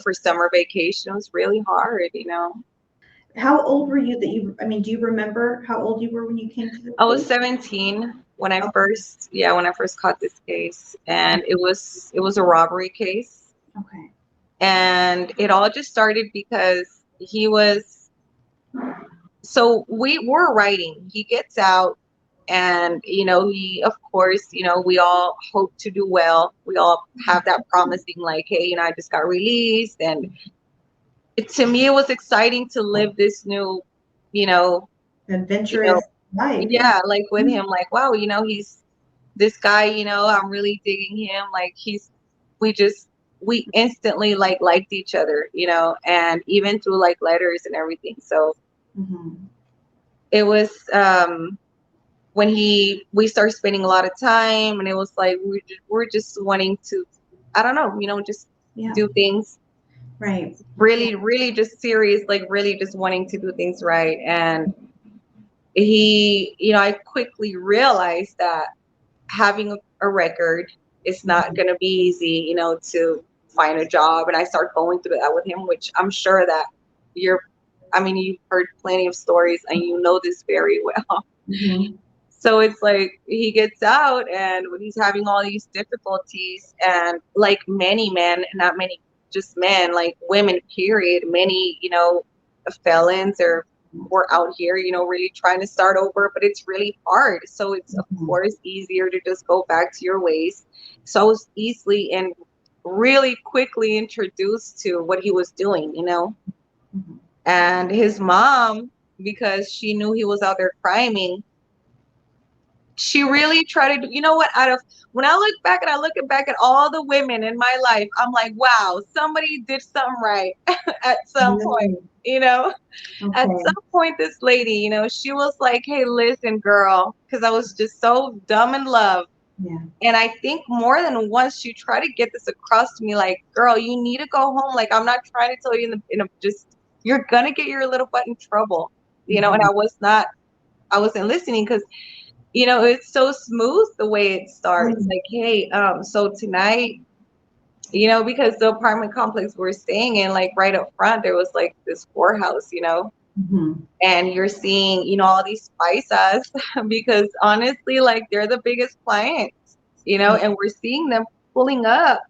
Speaker 2: For summer vacation, it was really hard.
Speaker 1: how old were you I mean, do you remember how old you were when you came to the
Speaker 2: I was
Speaker 1: States?
Speaker 2: 17 when I
Speaker 1: Okay,
Speaker 2: first, yeah, when I first caught this case, and it was a robbery case,
Speaker 1: okay.
Speaker 2: and it all just started because he was. So we were writing. He gets out, and he, of course, we all hope to do well. We all have that promising, like, hey, I just got released, and to me, it was exciting to live this new, you know, you know,
Speaker 1: Adventurous life. Yeah.
Speaker 2: yeah, like with him, like, wow, he's this guy, I'm really digging him. Like we instantly like liked each other, and even through like letters and everything. So
Speaker 1: Hmm.
Speaker 2: it was when we started spending a lot of time, and it was like we're just wanting to, I don't know, just
Speaker 1: Yeah.
Speaker 2: do things
Speaker 1: Right. Yeah.
Speaker 2: really, really just serious, like really just wanting to do things right. And I quickly realized that having a record is not
Speaker 1: Mhm.
Speaker 2: going to be easy, to find a job. And I start going through that with him, which I'm sure that you're, I mean, you've heard plenty of stories and you know this very well.
Speaker 1: Mhm.
Speaker 2: So it's like he gets out, and when he's having all these difficulties, and like many men, not many just men, like women, period, many, felons or were out here, really trying to start over, but it's really hard. So it's of
Speaker 1: Mhm.
Speaker 2: course easier to just go back to your ways. So I was easily and really quickly introduced to what he was doing.
Speaker 1: Mhm.
Speaker 2: And his mom, because she knew he was out there criming, she really tried to do, what, out of when I look back and I look back at all the women in my life, I'm like, wow, somebody did something right at some point,
Speaker 1: Really?
Speaker 2: you know. At
Speaker 1: Okay.
Speaker 2: some point, this lady, she was like, hey, listen, girl, because I was just so dumb in love.
Speaker 1: Yeah.
Speaker 2: And I think more than once she tried to get this across to me, like, girl, you need to go home. Like, I'm not trying to tell you just, you're gonna get your little butt in trouble, and
Speaker 1: Mhm.
Speaker 2: I wasn't listening because it's so smooth the way it starts.
Speaker 1: Mm.
Speaker 2: Like, hey, so tonight, because the apartment complex we're staying in, like right up front, there was like this whorehouse,
Speaker 1: Mhm.
Speaker 2: and you're seeing, all these paisas because honestly, like they're the biggest clients,
Speaker 1: Yeah.
Speaker 2: and we're seeing them pulling up,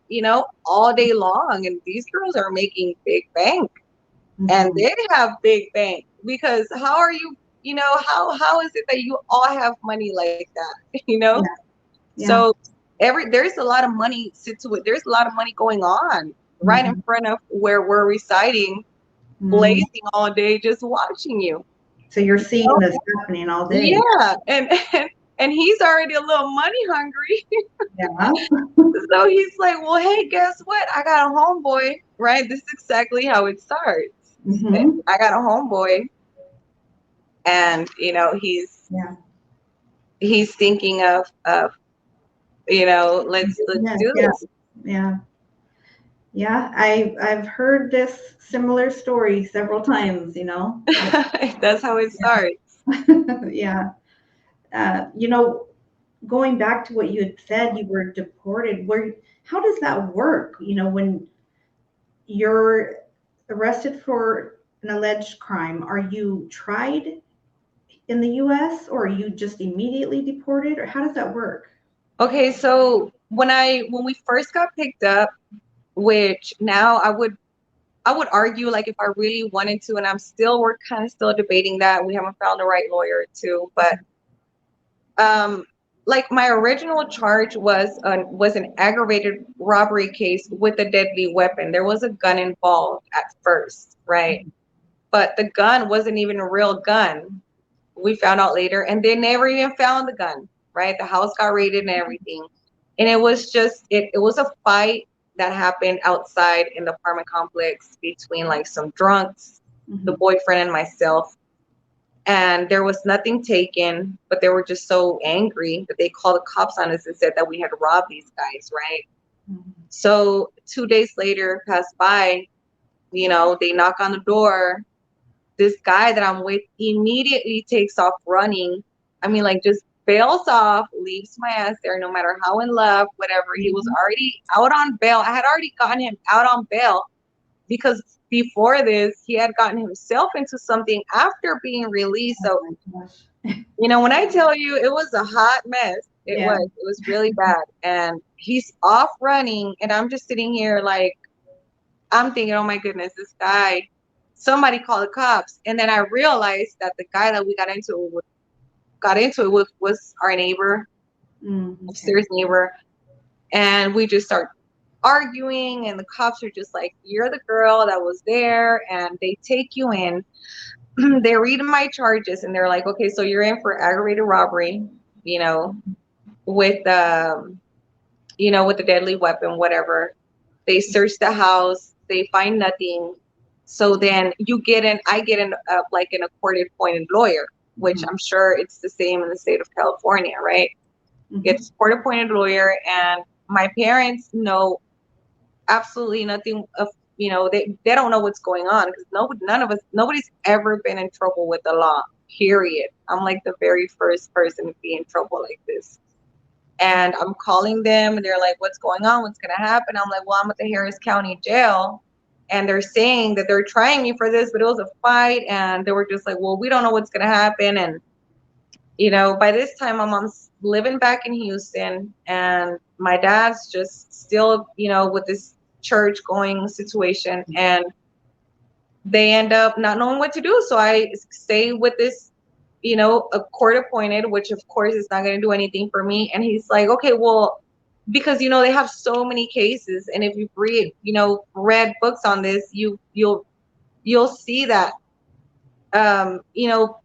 Speaker 2: all day long, and these girls are making big bank, and
Speaker 1: Mhm.
Speaker 2: they have big bank because how are you, how is it that you all have money like that,
Speaker 1: Yeah. Yeah.
Speaker 2: so there's a lot of money there's a lot of money going on right in
Speaker 1: Mhm.
Speaker 2: front of where we're residing,
Speaker 1: Mm.
Speaker 2: blazing all day, just watching you.
Speaker 1: So you're
Speaker 2: You
Speaker 1: seeing
Speaker 2: know?
Speaker 1: this happening all day.
Speaker 2: Yeah, and he's already a little money hungry.
Speaker 1: Yeah.
Speaker 2: So he's like, well, hey, guess what? I got a homeboy, right? This is exactly how it starts.
Speaker 1: Mhm.
Speaker 2: I got a homeboy, and
Speaker 1: Yeah.
Speaker 2: he's thinking of let's
Speaker 1: Yeah.
Speaker 2: do
Speaker 1: Yeah.
Speaker 2: this.
Speaker 1: Yeah. Yeah. I've heard this similar story several times,
Speaker 2: That's how it starts.
Speaker 1: Yeah. You going back to what you had said, you were deported. How does that work? When you're arrested for an alleged crime, are you tried in the US, or are you just immediately deported, or how does that work?
Speaker 2: Okay, so when we first got picked up, which now I would argue like if I really wanted to, and we're kind of still debating that. We haven't found the right lawyer too, but um like my original charge was an aggravated robbery case with a deadly weapon. There was a gun involved at first, right? But the gun wasn't even a real gun. We found out later, and they never even found the gun, right? The house got raided and everything. And it was just it was a fight that happened outside in the apartment complex between like some drunks, the
Speaker 1: Mm-hmm.
Speaker 2: boyfriend and myself. And there was nothing taken, but they were just so angry that they called the cops on us and said that we had robbed these guys, right?
Speaker 1: Mm-hmm.
Speaker 2: So 2 days later passed by, they knock on the door. This guy that I'm with immediately takes off running. I mean, like just bails off, leaves my ass there, no matter how in love, whatever. He was already out on bail. I had already gotten him out on bail because before this, he had gotten himself into something after being released.
Speaker 1: Oh
Speaker 2: So,
Speaker 1: my gosh.
Speaker 2: when I tell you it was a hot mess,
Speaker 1: Yeah.
Speaker 2: it was really bad. And he's off running, and I'm just sitting here like, I'm thinking, oh my goodness, this guy, somebody call the cops. And then I realized that the guy that we got into it with was our neighbor,
Speaker 1: Okay.
Speaker 2: upstairs neighbor. And we just start arguing, and the cops are just like, you're the girl that was there, and they take you in. They read my charges, and they're like, okay, so you're in for aggravated robbery, you know, with with the deadly weapon, whatever. They search the house, they find nothing. So then I get like an court appointed lawyer, which
Speaker 1: Mm-hmm.
Speaker 2: I'm sure it's the same in the state of California, right? Get
Speaker 1: Mm-hmm.
Speaker 2: a court appointed lawyer, and my parents know absolutely nothing of, they don't know what's going on because nobody's ever been in trouble with the law, period. I'm like the very first person to be in trouble like this. And I'm calling them, and they're like, what's going on? What's going to happen? I'm like, well, I'm at the Harris County Jail. And they're saying that they're trying me for this, but it was a fight. And they were just like, well, we don't know what's going to happen. And, by this time, my mom's living back in Houston, and my dad's just still, with this church going situation. And they end up not knowing what to do. So I stay with this, a court appointed, which of course is not going to do anything for me. And he's like, okay, well, because they have so many cases, and if you've read books on this, you'll see that um, you know,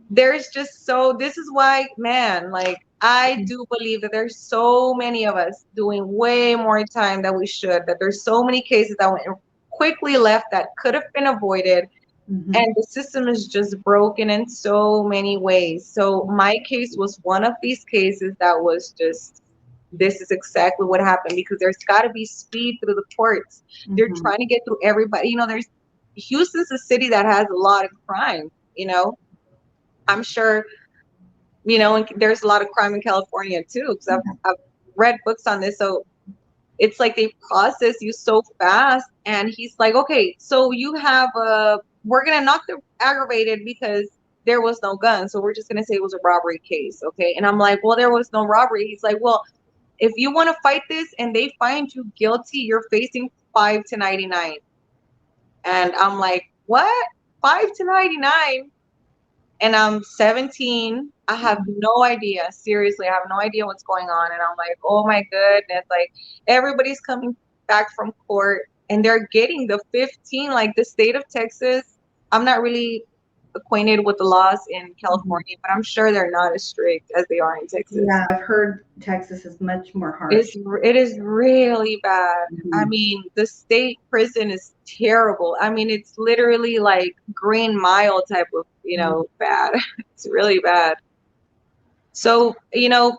Speaker 2: there's just so this is why, man, like I do believe that there's so many of us doing way more time than we should, that there's so many cases that went quickly left that could have been avoided,
Speaker 1: Mm-hmm.
Speaker 2: and the system is just broken in so many ways. So my case was one of these cases that was just, this is exactly what happened, because there's got to be speed through the courts. They're
Speaker 1: Mm-hmm.
Speaker 2: trying to get through everybody. There's Houston's a city that has a lot of crime. I'm sure, and there's a lot of crime in California too, because I've read books on this. So it's like they process you so fast. And he's like, okay, so we're gonna knock the aggravated because there was no gun, so we're just gonna say it was a robbery case, okay? And I'm like, well, there was no robbery. He's like, well, if you want to fight this and they find you guilty, you're facing 5 to 99. And I'm like, what? 5 to 99? And I'm 17. I have no idea. Seriously, I have no idea what's going on. And I'm like, oh my goodness. Like, everybody's coming back from court and they're getting the 15. Like, the state of Texas, I'm not really acquainted with the laws in
Speaker 1: Mm-hmm.
Speaker 2: California, but I'm sure they're not as strict as they are in Texas.
Speaker 1: Yeah, I've heard Texas is much more harsh.
Speaker 2: It is really bad. I
Speaker 1: Mm-hmm.
Speaker 2: mean, the state prison is terrible. I mean, it's literally like Green Mile type of, bad. It's really bad. So,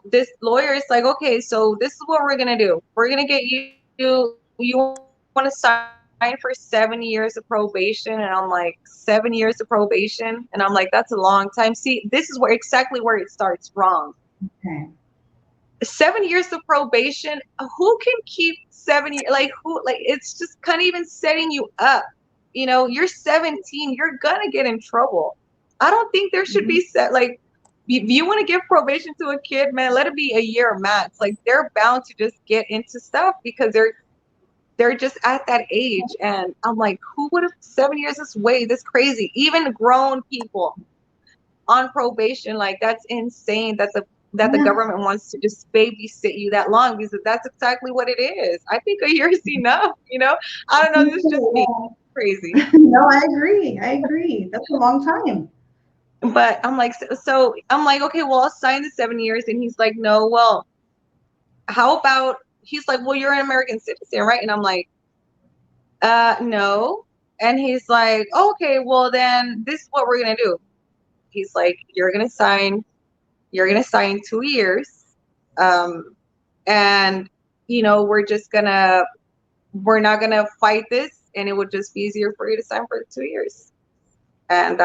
Speaker 2: this lawyer is like, okay, so this is what we're gonna do. We're gonna get you want to sign for 7 years of probation? And I'm like, 7 years of probation? And I'm like, that's a long time. See, this is exactly where it starts wrong.
Speaker 1: Okay.
Speaker 2: 7 years of probation, who can keep 7 years? Like, who? Like, it's just kind of even setting you up. You're 17, you're gonna get in trouble. I don't think there should
Speaker 1: Mhm.
Speaker 2: be set like if you want to give probation to a kid, man, let it be a year max. Like they're bound to just get into stuff because they're just at that age. And I'm like, who would have 7 years this way? This crazy. Even grown people on probation, like that's insane that the
Speaker 1: Yeah.
Speaker 2: government wants to just babysit you that long because that's exactly what it is. I think a year is enough, you know? I don't know, this is just me. Crazy.
Speaker 1: No, I agree. I agree. That's a long time.
Speaker 2: But I'm like, so I'm like, okay, well, I'll sign the 7 years. And he's like, no, well, how about, he's like, well, you're an American citizen, right? And I'm like, no. And he's like, okay, well, then this is what we're going to do. He's like, you're going to sign 2 years. Um, and, we're not going to fight this. And it would just be easier for you to sign for the 2 years. And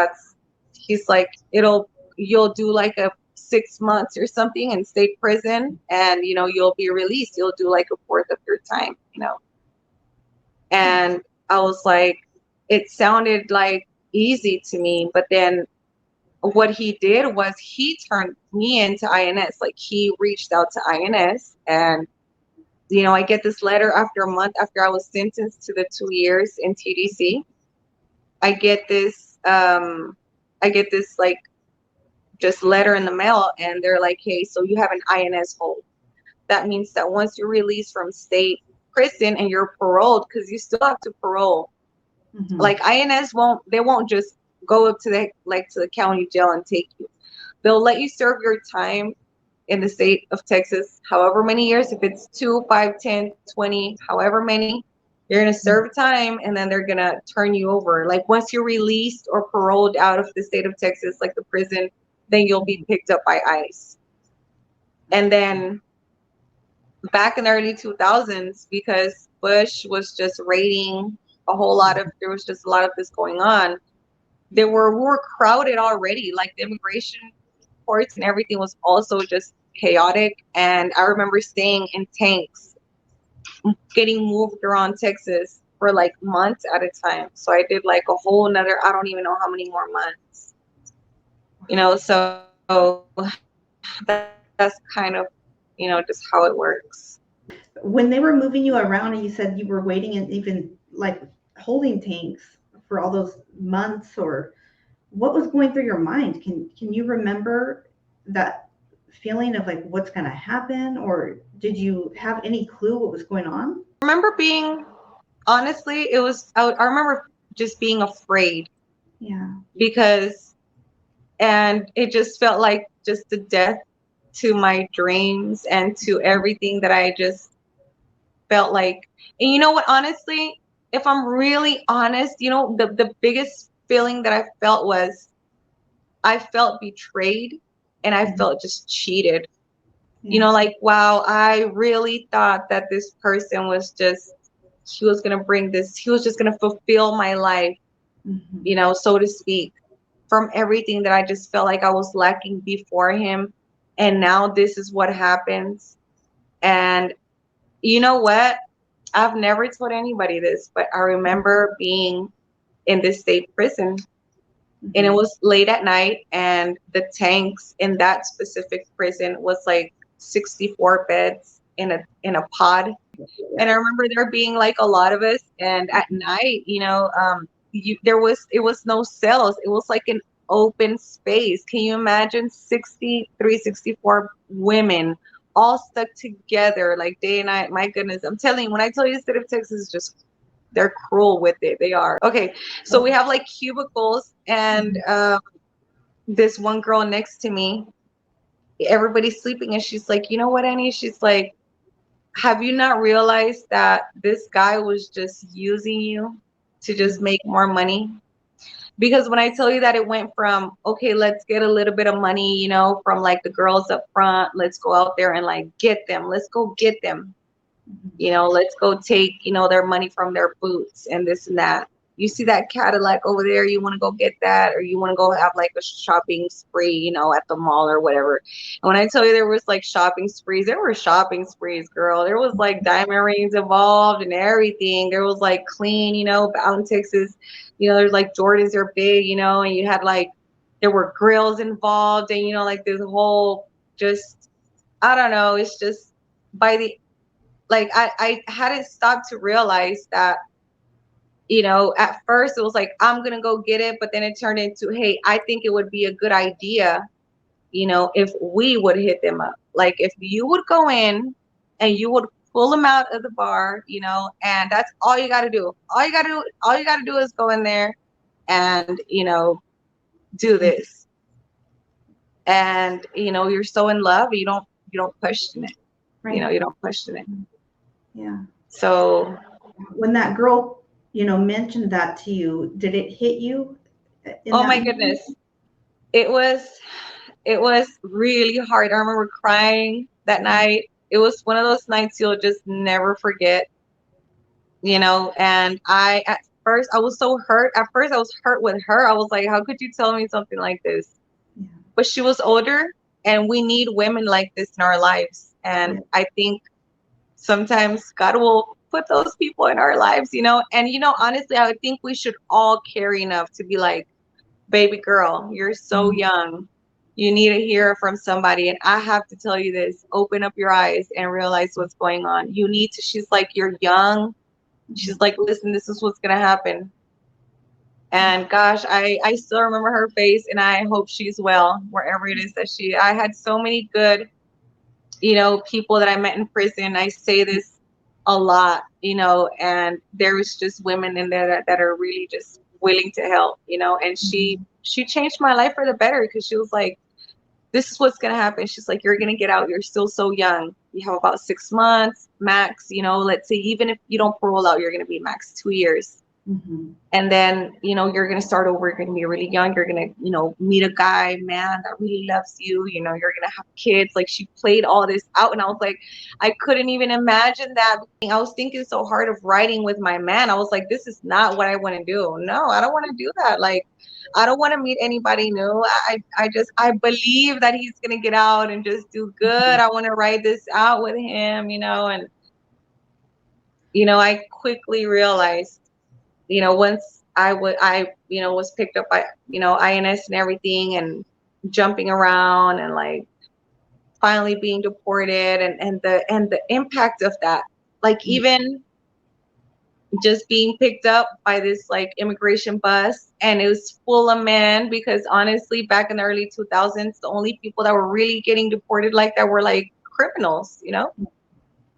Speaker 2: he's like, you'll do like a 6 months or something in state prison, and you'll be released. You'll do like a fourth of your time. And I was like, it sounded like easy to me, but then what he did was he turned me into INS. Like he reached out to INS, and I get this letter after a month after I was sentenced to the 2 years in TDC. I get this like just letter in the mail, and they're like, hey, so you have an INS hold. That means that once you're released from state prison and you're paroled, because you still have to parole,
Speaker 1: Mhm.
Speaker 2: like INS won't just go up to the county jail and take you. They'll let you serve your time in the state of Texas, however many years, if it's 2, 5, 10, 20, however many, you're going to serve time, and then they're going to turn you over. Like once you're released or paroled out of the state of Texas, like the prison, then you'll be picked up by ICE. And then back in the early 2000s, because Bush was just raiding there was just a lot of this going on. We were crowded already, like the immigration courts and everything was also just chaotic. And I remember staying in tanks, getting moved around Texas for like months at a time. So I did like a whole nother, I don't even know how many more months, so that's kind of, just how it works.
Speaker 1: When they were moving you around and you said you were waiting and even like holding tanks for all those months, or what was going through your mind? Can you remember that feeling of like what's going to happen, or did you have any clue what was going on?
Speaker 2: I remember honestly, I remember just being afraid
Speaker 1: Yeah.
Speaker 2: because, and it just felt like just the death to my dreams and to everything that I just felt like. And you know what, honestly, if I'm really honest, the biggest feeling that I felt was I felt betrayed, and I
Speaker 1: Mhm.
Speaker 2: felt just cheated.
Speaker 1: Yeah.
Speaker 2: Like, wow, I really thought that this person he was going to he was just going to fulfill my life,
Speaker 1: Mhm.
Speaker 2: so to speak, from everything that I just felt like I was lacking before him. And now this is what happens. And you know what? I've never told anybody this, but I remember being in this state prison, and it
Speaker 1: Mhm.
Speaker 2: was late at night, and the tanks in that specific prison was like 64 beds in a pod. And I remember there being like a lot of us, and at night, it was no cells. It was like an open space. Can you imagine 63, 64 women all stuck together like day and night? My goodness, I'm telling you, when I tell you the state of Texas is just, they're cruel with it. They are. Okay, so we have like cubicles, and
Speaker 1: Mhm.
Speaker 2: this one girl next to me, everybody's sleeping, and she's like, you know what, Annie? She's like, have you not realized that this guy was just using you to just make more money? Because when I tell you that it went from, okay, let's get a little bit of money, from like the girls up front, let's go out there and like get them, let's go get them, let's go take, their money from their boots and this and that. You see that Cadillac over there, you want to go get that, or you want to go have like a shopping spree, at the mall or whatever. And when I tell you there was like shopping sprees, there were shopping sprees, girl. There was like diamond rings involved and everything. There was like clean, out in Texas, there's like Jordans are big, and you had like there were grills involved, and like this whole, just, I don't know, it's just, by the, like, I hadn't stopped to realize that, at first it was like, I'm gonna go get it, but then it turned into, hey, I think it would be a good idea, if we would hit them up. Like, if you would go in and you would pull them out of the bar, and that's all you got to do. All you got to do is go in there and, do this. And, you're so in love, you don't question it.
Speaker 1: Right.
Speaker 2: You don't question it.
Speaker 1: Yeah.
Speaker 2: So
Speaker 1: When that girl, mentioned that to you, did it hit you in
Speaker 2: oh
Speaker 1: that
Speaker 2: my
Speaker 1: moment?
Speaker 2: goodness. It was really hard. I remember crying that night. It was one of those nights you'll just never forget, and at first I was so hurt. At first I was hurt with her. I was like, how could you tell me something like this?
Speaker 1: Yeah.
Speaker 2: But she was older, and we need women like this in our lives. And
Speaker 1: Yeah.
Speaker 2: I think sometimes God will put those people in our lives, and honestly, I would think we should all care enough to be like, baby girl, you're so young. You need to hear from somebody. And I have to tell you this, open up your eyes and realize what's going on. You need to, she's like, you're young. She's like, listen, this is what's going to happen. And gosh, I still remember her face, and I hope she's well, wherever it is that I had so many good, people that I met in prison. I say this a lot, and there was just women in there that are really just willing to help, and she changed my life for the better, because she was like, this is what's going to happen. She's like, you're going to get out. You're still so young. You have about 6 months max, let's say, even if you don't parole out, you're going to be max 2 years.
Speaker 1: Mm-hmm.
Speaker 2: And then, you're going to start over. You're going to be really young. You're going to, meet a guy, man, that really loves you. You're going to have kids. Like, she played all this out. And I was like, I couldn't even imagine that. I was thinking so hard of writing with my man. I was like, this is not what I want to do. No, I don't want to do that. Like, I don't want to meet anybody new. I believe that he's going to get out and just do good. I want to write this out with him, and, I quickly realized, once was picked up by, INS and everything, and jumping around, and like finally being deported, and the impact of that, like, even just being picked up by this like immigration bus, and it was full of men, because honestly, back in the early 2000s, the only people that were really getting deported like that were like criminals,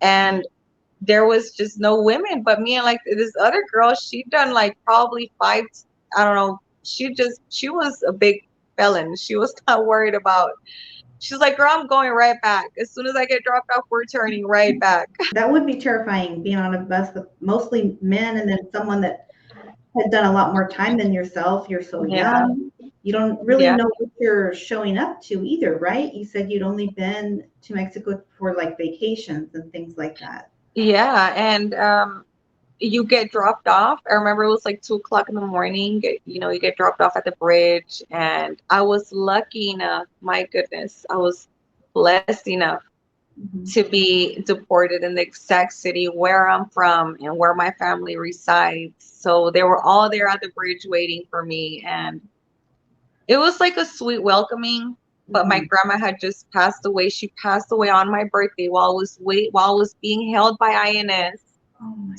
Speaker 2: and there was just no women but me and like this other girl. She'd done like probably five, I don't know, she was a big felon. She was not worried about, she's like, girl, I'm going right back. As soon as I get dropped off, we're turning right back.
Speaker 1: That would be terrifying, being on a bus with mostly men, and then someone that had done a lot more time than yourself. You're so
Speaker 2: Yeah.
Speaker 1: young. You don't really
Speaker 2: Yeah.
Speaker 1: know what you're showing up to either, right? You said you'd only been to Mexico for like vacations and things like that.
Speaker 2: Yeah. And you get dropped off. I remember it was like 2 o'clock in the morning. You get dropped off at the bridge, and I was lucky enough. My goodness, I was blessed enough to be deported in the exact city where I'm from and where my family resides. So they were all there at the bridge waiting for me, and it was like a sweet welcoming. But my grandma had just passed away. She passed away on my birthday while I was being held by INS.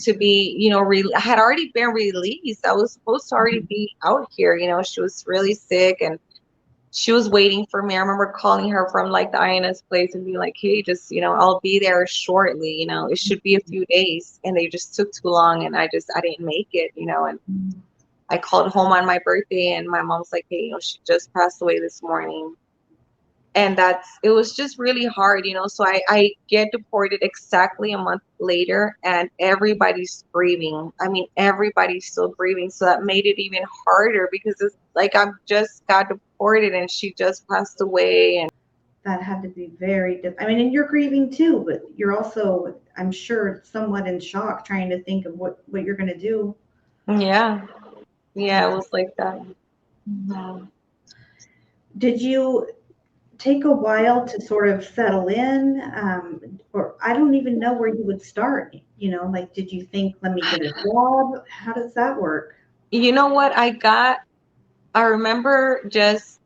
Speaker 2: To be, I had already been released. I was supposed to already be out here. She was really sick, and she was waiting for me. I remember calling her from like the INS place and being like, hey, just, I'll be there shortly. It should be a few days. And they just took too long, and I didn't make it, and I called home on my birthday, and my mom's like, hey, she just passed away this morning. And it was just really hard, so I get deported exactly a month later, and everybody's grieving. I mean, everybody's still grieving. So that made it even harder, because it's like I just got deported and she just passed away. And
Speaker 1: That had to be very difficult. I mean, and you're grieving too, but you're also, I'm sure, somewhat in shock, trying to think of what you're going to do.
Speaker 2: yeah, it was like that. Mhm.
Speaker 1: Did you take a while to sort of settle in? Or I don't even know where you would start. Like, did you think, let me get a job? How does that work?
Speaker 2: You know what I got? I remember just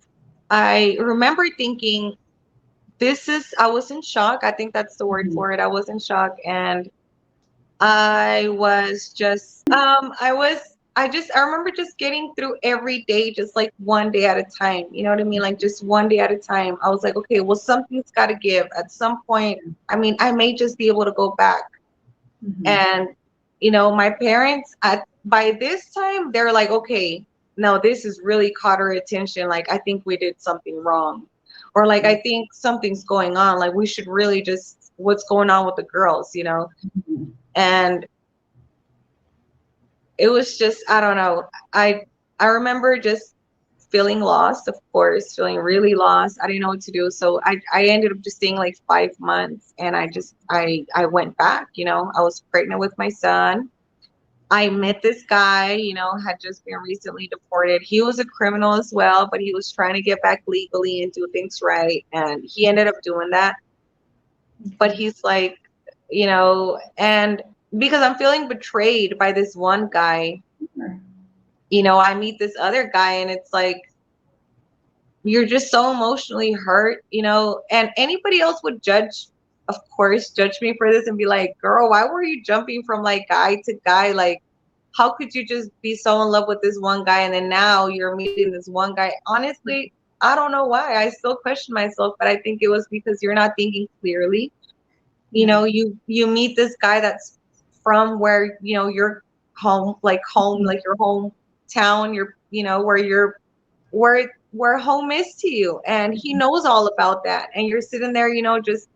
Speaker 2: I remember thinking, I was in shock. I think that's the word
Speaker 1: Mhm.
Speaker 2: for it. I was in shock. And I was just, I remember just getting through every day, just like one day at a time. You know what I mean? Like just one day at a time. I was like, okay, well, something's got to give. At some point, I mean, I may just be able to go back.
Speaker 1: Mhm.
Speaker 2: And, my parents, by this time, they're like, okay, no, this has really caught our attention. Like, I think we did something wrong. Or like, I think something's going on. Like, we should really just, what's going on with the girls?
Speaker 1: Mhm.
Speaker 2: And it was just, I don't know. I remember just feeling lost, of course, feeling really lost. I didn't know what to do. So I ended up just staying like 5 months, and I went back. I was pregnant with my son. I met this guy, had just been recently deported. He was a criminal as well, but he was trying to get back legally and do things right. And he ended up doing that. But
Speaker 1: Okay.
Speaker 2: he's like, and because I'm feeling betrayed by this one guy,
Speaker 1: Sure.
Speaker 2: I meet this other guy, and it's like, you're just so emotionally hurt. And anybody else would of course, judge me for this and be like, girl, why were you jumping from like guy to guy? Like, how could you just be so in love with this one guy and then now you're meeting this one guy? Honestly, I don't know why. I still question myself, but I think it was because you're not thinking clearly.
Speaker 1: Yeah.
Speaker 2: You meet this guy that's from where, your home,
Speaker 1: Mhm.
Speaker 2: like your hometown, where where home is to you, and he knows all about that, and you're sitting there, just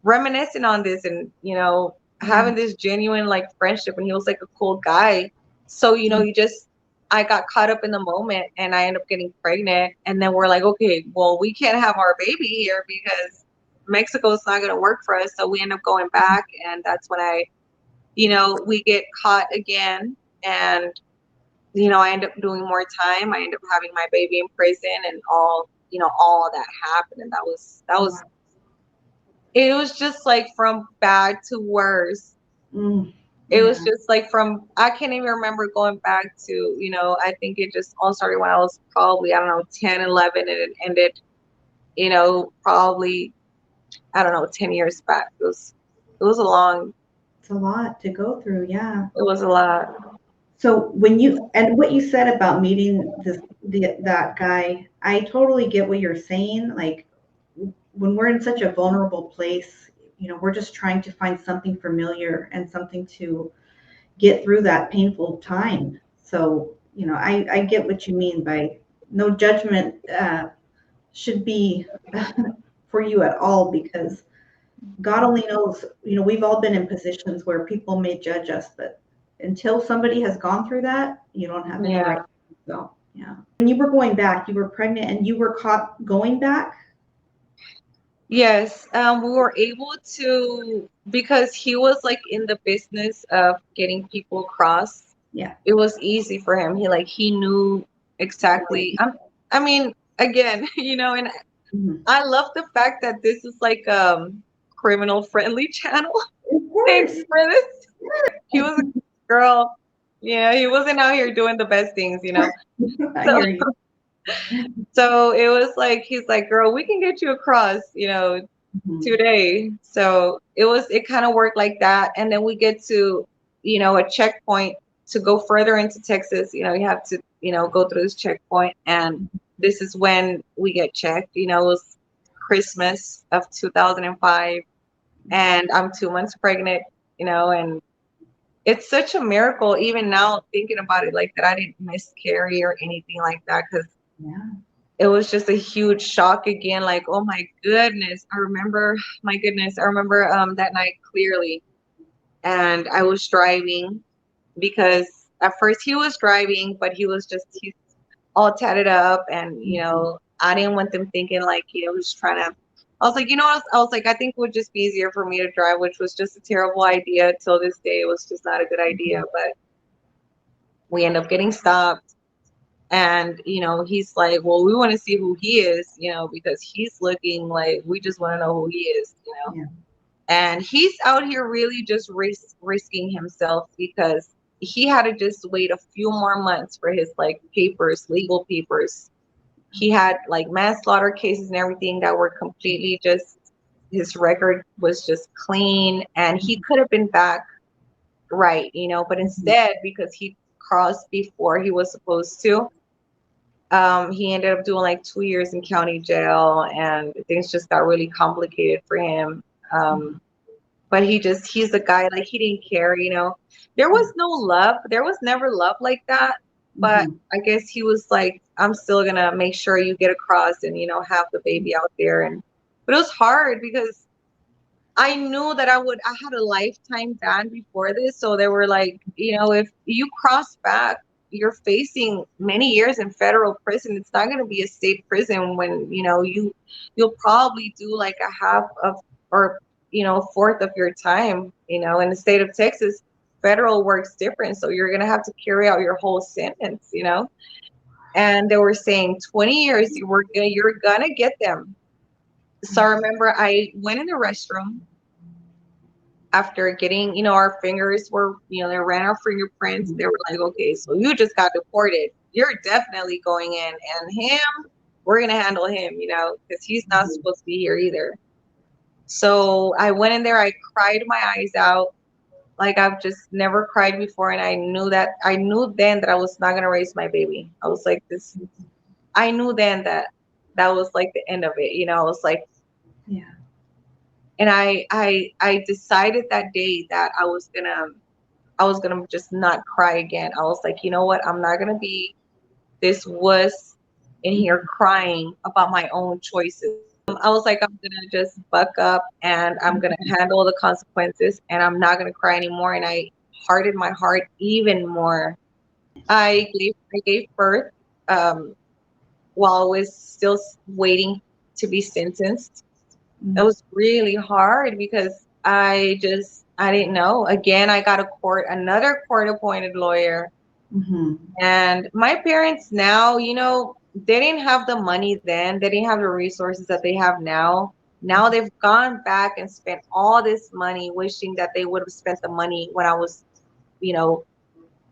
Speaker 2: reminiscing on this, and
Speaker 1: Yeah.
Speaker 2: having this genuine like friendship, and he was like a cool guy. So you just, I got caught up in the moment, and I ended up getting pregnant, and then we're like, okay, well, we can't have our baby here because Mexico's not going to work for us, so we end up going back, and that's when we get caught again. And I end up doing more time. I end up having my baby in prison, and all of that happened. And
Speaker 1: Wow.
Speaker 2: it was just like from bad to worse.
Speaker 1: Mm.
Speaker 2: It was
Speaker 1: Yeah.
Speaker 2: just like I can't even remember going back to, I think it just all started when I was probably, I don't know, 10, 11, and it ended, probably, I don't know, 10 years back. It was a long,
Speaker 1: It's a lot to go through. Yeah.
Speaker 2: it was a lot.
Speaker 1: So when you and what you said about meeting that guy, I totally get what you're saying. Like when we're in such a vulnerable place, we're just trying to find something familiar and something to get through that painful time. So, I get what you mean by no judgment should be for you at all because God only knows, we've all been in positions where people may judge us, but until somebody has gone through that, you don't have any right
Speaker 2: Yeah.
Speaker 1: to do so. Yeah. When you were going back, you were pregnant and you were caught going back?
Speaker 2: Yes, we were able to, because he was like in the business of getting people across.
Speaker 1: Yeah.
Speaker 2: It was easy for him. He knew exactly. I mean, again, and
Speaker 1: Mhm.
Speaker 2: I love the fact that this is like criminal friendly channel.
Speaker 1: Of
Speaker 2: Thank
Speaker 1: course.
Speaker 2: you for this. He was a girl. Yeah, he wasn't out here doing the best things.
Speaker 1: I
Speaker 2: So
Speaker 1: hear you.
Speaker 2: so it was like, he's like, girl, we can get you across,
Speaker 1: Mhm.
Speaker 2: today. So it kind of worked like that. And then we get to, a checkpoint to go further into Texas. You have to, go through this checkpoint. And this is when we get checked. It was Christmas of 2005. And I'm 2 months pregnant, and it's such a miracle, even now thinking about it, like that I didn't miscarry or anything like that. Because
Speaker 1: Yeah.
Speaker 2: it was just a huge shock again, like, oh my goodness, I remember that night clearly. And I was driving, because at first he was driving, but he's all tatted up, and
Speaker 1: Mhm.
Speaker 2: I didn't want them thinking like, he's trying to, I was like, I was like, I think it would just be easier for me to drive, which was just a terrible idea. Till this day, it was just not a good idea. But we end up getting stopped. And, he's like, well, we want to see who he is, because he's looking like we just want to know who he is.
Speaker 1: Yeah.
Speaker 2: And he's out here really just risking himself, because he had to just wait a few more months for his like papers, legal papers, He had like manslaughter cases and everything that were completely just, his record was just clean, and he could have been back right, but instead, because he crossed before he was supposed to, he ended up doing like 2 years in county jail, and things just got really complicated for him. But he's a guy, like, he didn't care, There was no love. There was never love like that. But I guess he was like, I'm still gonna make sure you get across and, have the baby out there. But it was hard because I knew that I had a lifetime ban before this. So they were like, if you cross back, you're facing many years in federal prison. It's not going to be a state prison when, you'll probably do like a half of, or, a fourth of your time, in the state of Texas, federal works different. So you're going to have to carry out your whole sentence, and they were saying 20 years, you're going to get them. So I remember I went in the restroom after getting, our fingers were, they ran our fingerprints. They were like, okay, so you just got deported. You're definitely going in. And him, we're going to handle him, because he's not supposed to be here either. So I went in there. I cried my eyes out like I've just never cried before. And I knew then that I was not going to raise my baby. I was like this. I knew then that was like the end of it. I was like,
Speaker 1: yeah.
Speaker 2: And I decided that day that I was gonna just not cry again. I was like, you know what? I'm not gonna be this wuss in here crying about my own choices. I was like, I'm gonna just buck up and I'm gonna handle the consequences, and I'm not gonna cry anymore. And I hardened my heart even more. I gave birth while I was still waiting to be sentenced. It was really hard because I didn't know. Again, I got another court appointed lawyer. And my parents now, they didn't have the money then. They didn't have the resources that they have now. Now they've gone back and spent all this money, wishing that they would have spent the money when I was,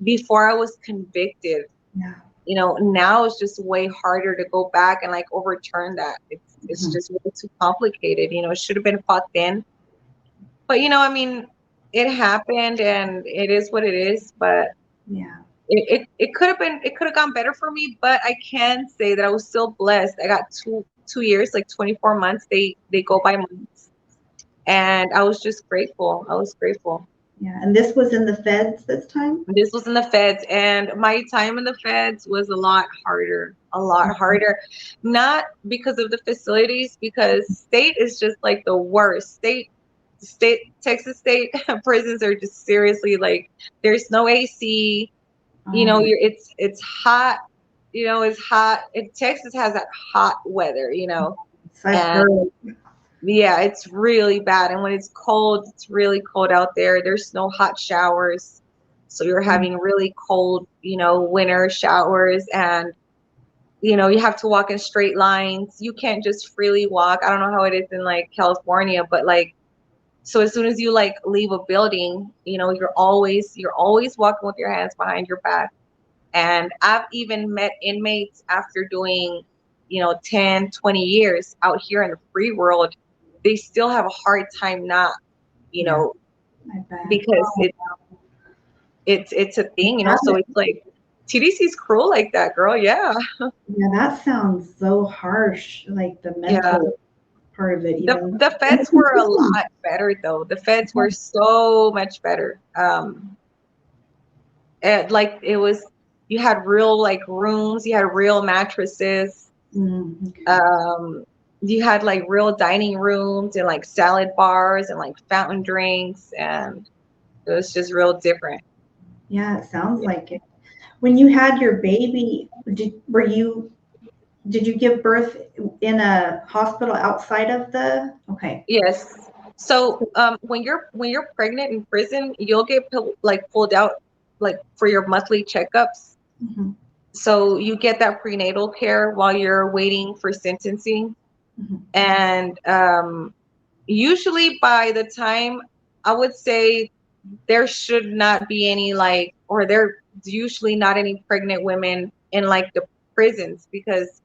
Speaker 2: before I was convicted.
Speaker 1: Yeah.
Speaker 2: Now it's just way harder to go back and like overturn that. It's just way too complicated. It should have been fought then. But I mean, it happened and it is what it is. But
Speaker 1: yeah,
Speaker 2: it could have gone better for me. But I can say that I was still blessed. I got 2 years, like 24 months. They go by months, and I was just grateful. I was grateful.
Speaker 1: Yeah. And this was in the feds this time?
Speaker 2: This was in the feds, and my time in the feds was a lot harder. Not because of the facilities, because state is just like the worst. Texas state prisons are just seriously like, there's no AC. It's hot. It's hot. Texas has that hot weather. And yeah, it's really bad. And when it's cold, it's really cold out there. There's no hot showers. So you're having really cold, winter showers, and, you have to walk in straight lines. You can't just freely walk. I don't know how it is in like California, but like, so as soon as you like leave a building, you're always walking with your hands behind your back. And I've even met inmates after doing, 10, 20 years out here in the free world. They still have a hard time not, because it's a thing, so it's like TDC's cruel like that, girl. Yeah.
Speaker 1: Yeah, that sounds so harsh, like the mental part of it. Even
Speaker 2: the feds were a lot better though. The feds were so much better. And like it was, you had real like rooms, you had real mattresses. You had like real dining rooms and like salad bars and like fountain drinks, and it was just real different.
Speaker 1: Yeah, it sounds like it. When you had your baby, did you give birth in a hospital outside of the? Okay.
Speaker 2: Yes. So when you're pregnant in prison, you'll get like pulled out like for your monthly checkups. So you get that prenatal care while you're waiting for sentencing. And usually by the time, I would say, there should not be any like, or there's usually not any pregnant women in like the prisons, because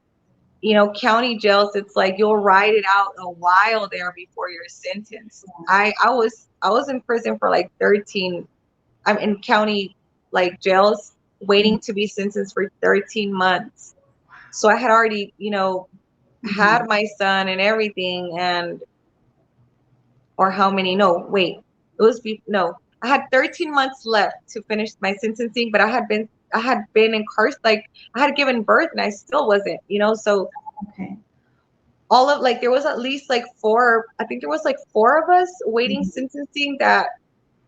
Speaker 2: county jails, it's like you'll ride it out a while there before you're sentenced. I was in prison for like 13. I'm in county like jails waiting to be sentenced for 13 months. So I had already,
Speaker 1: Mhm.
Speaker 2: had my son and everything, and or how many? No, wait. No. I had 13 months left to finish my sentencing, but I had been incarcerated, like I had given birth and I still wasn't. So
Speaker 1: Okay.
Speaker 2: all of like there was at least like four, I think there was like four of us waiting
Speaker 1: Mhm.
Speaker 2: sentencing that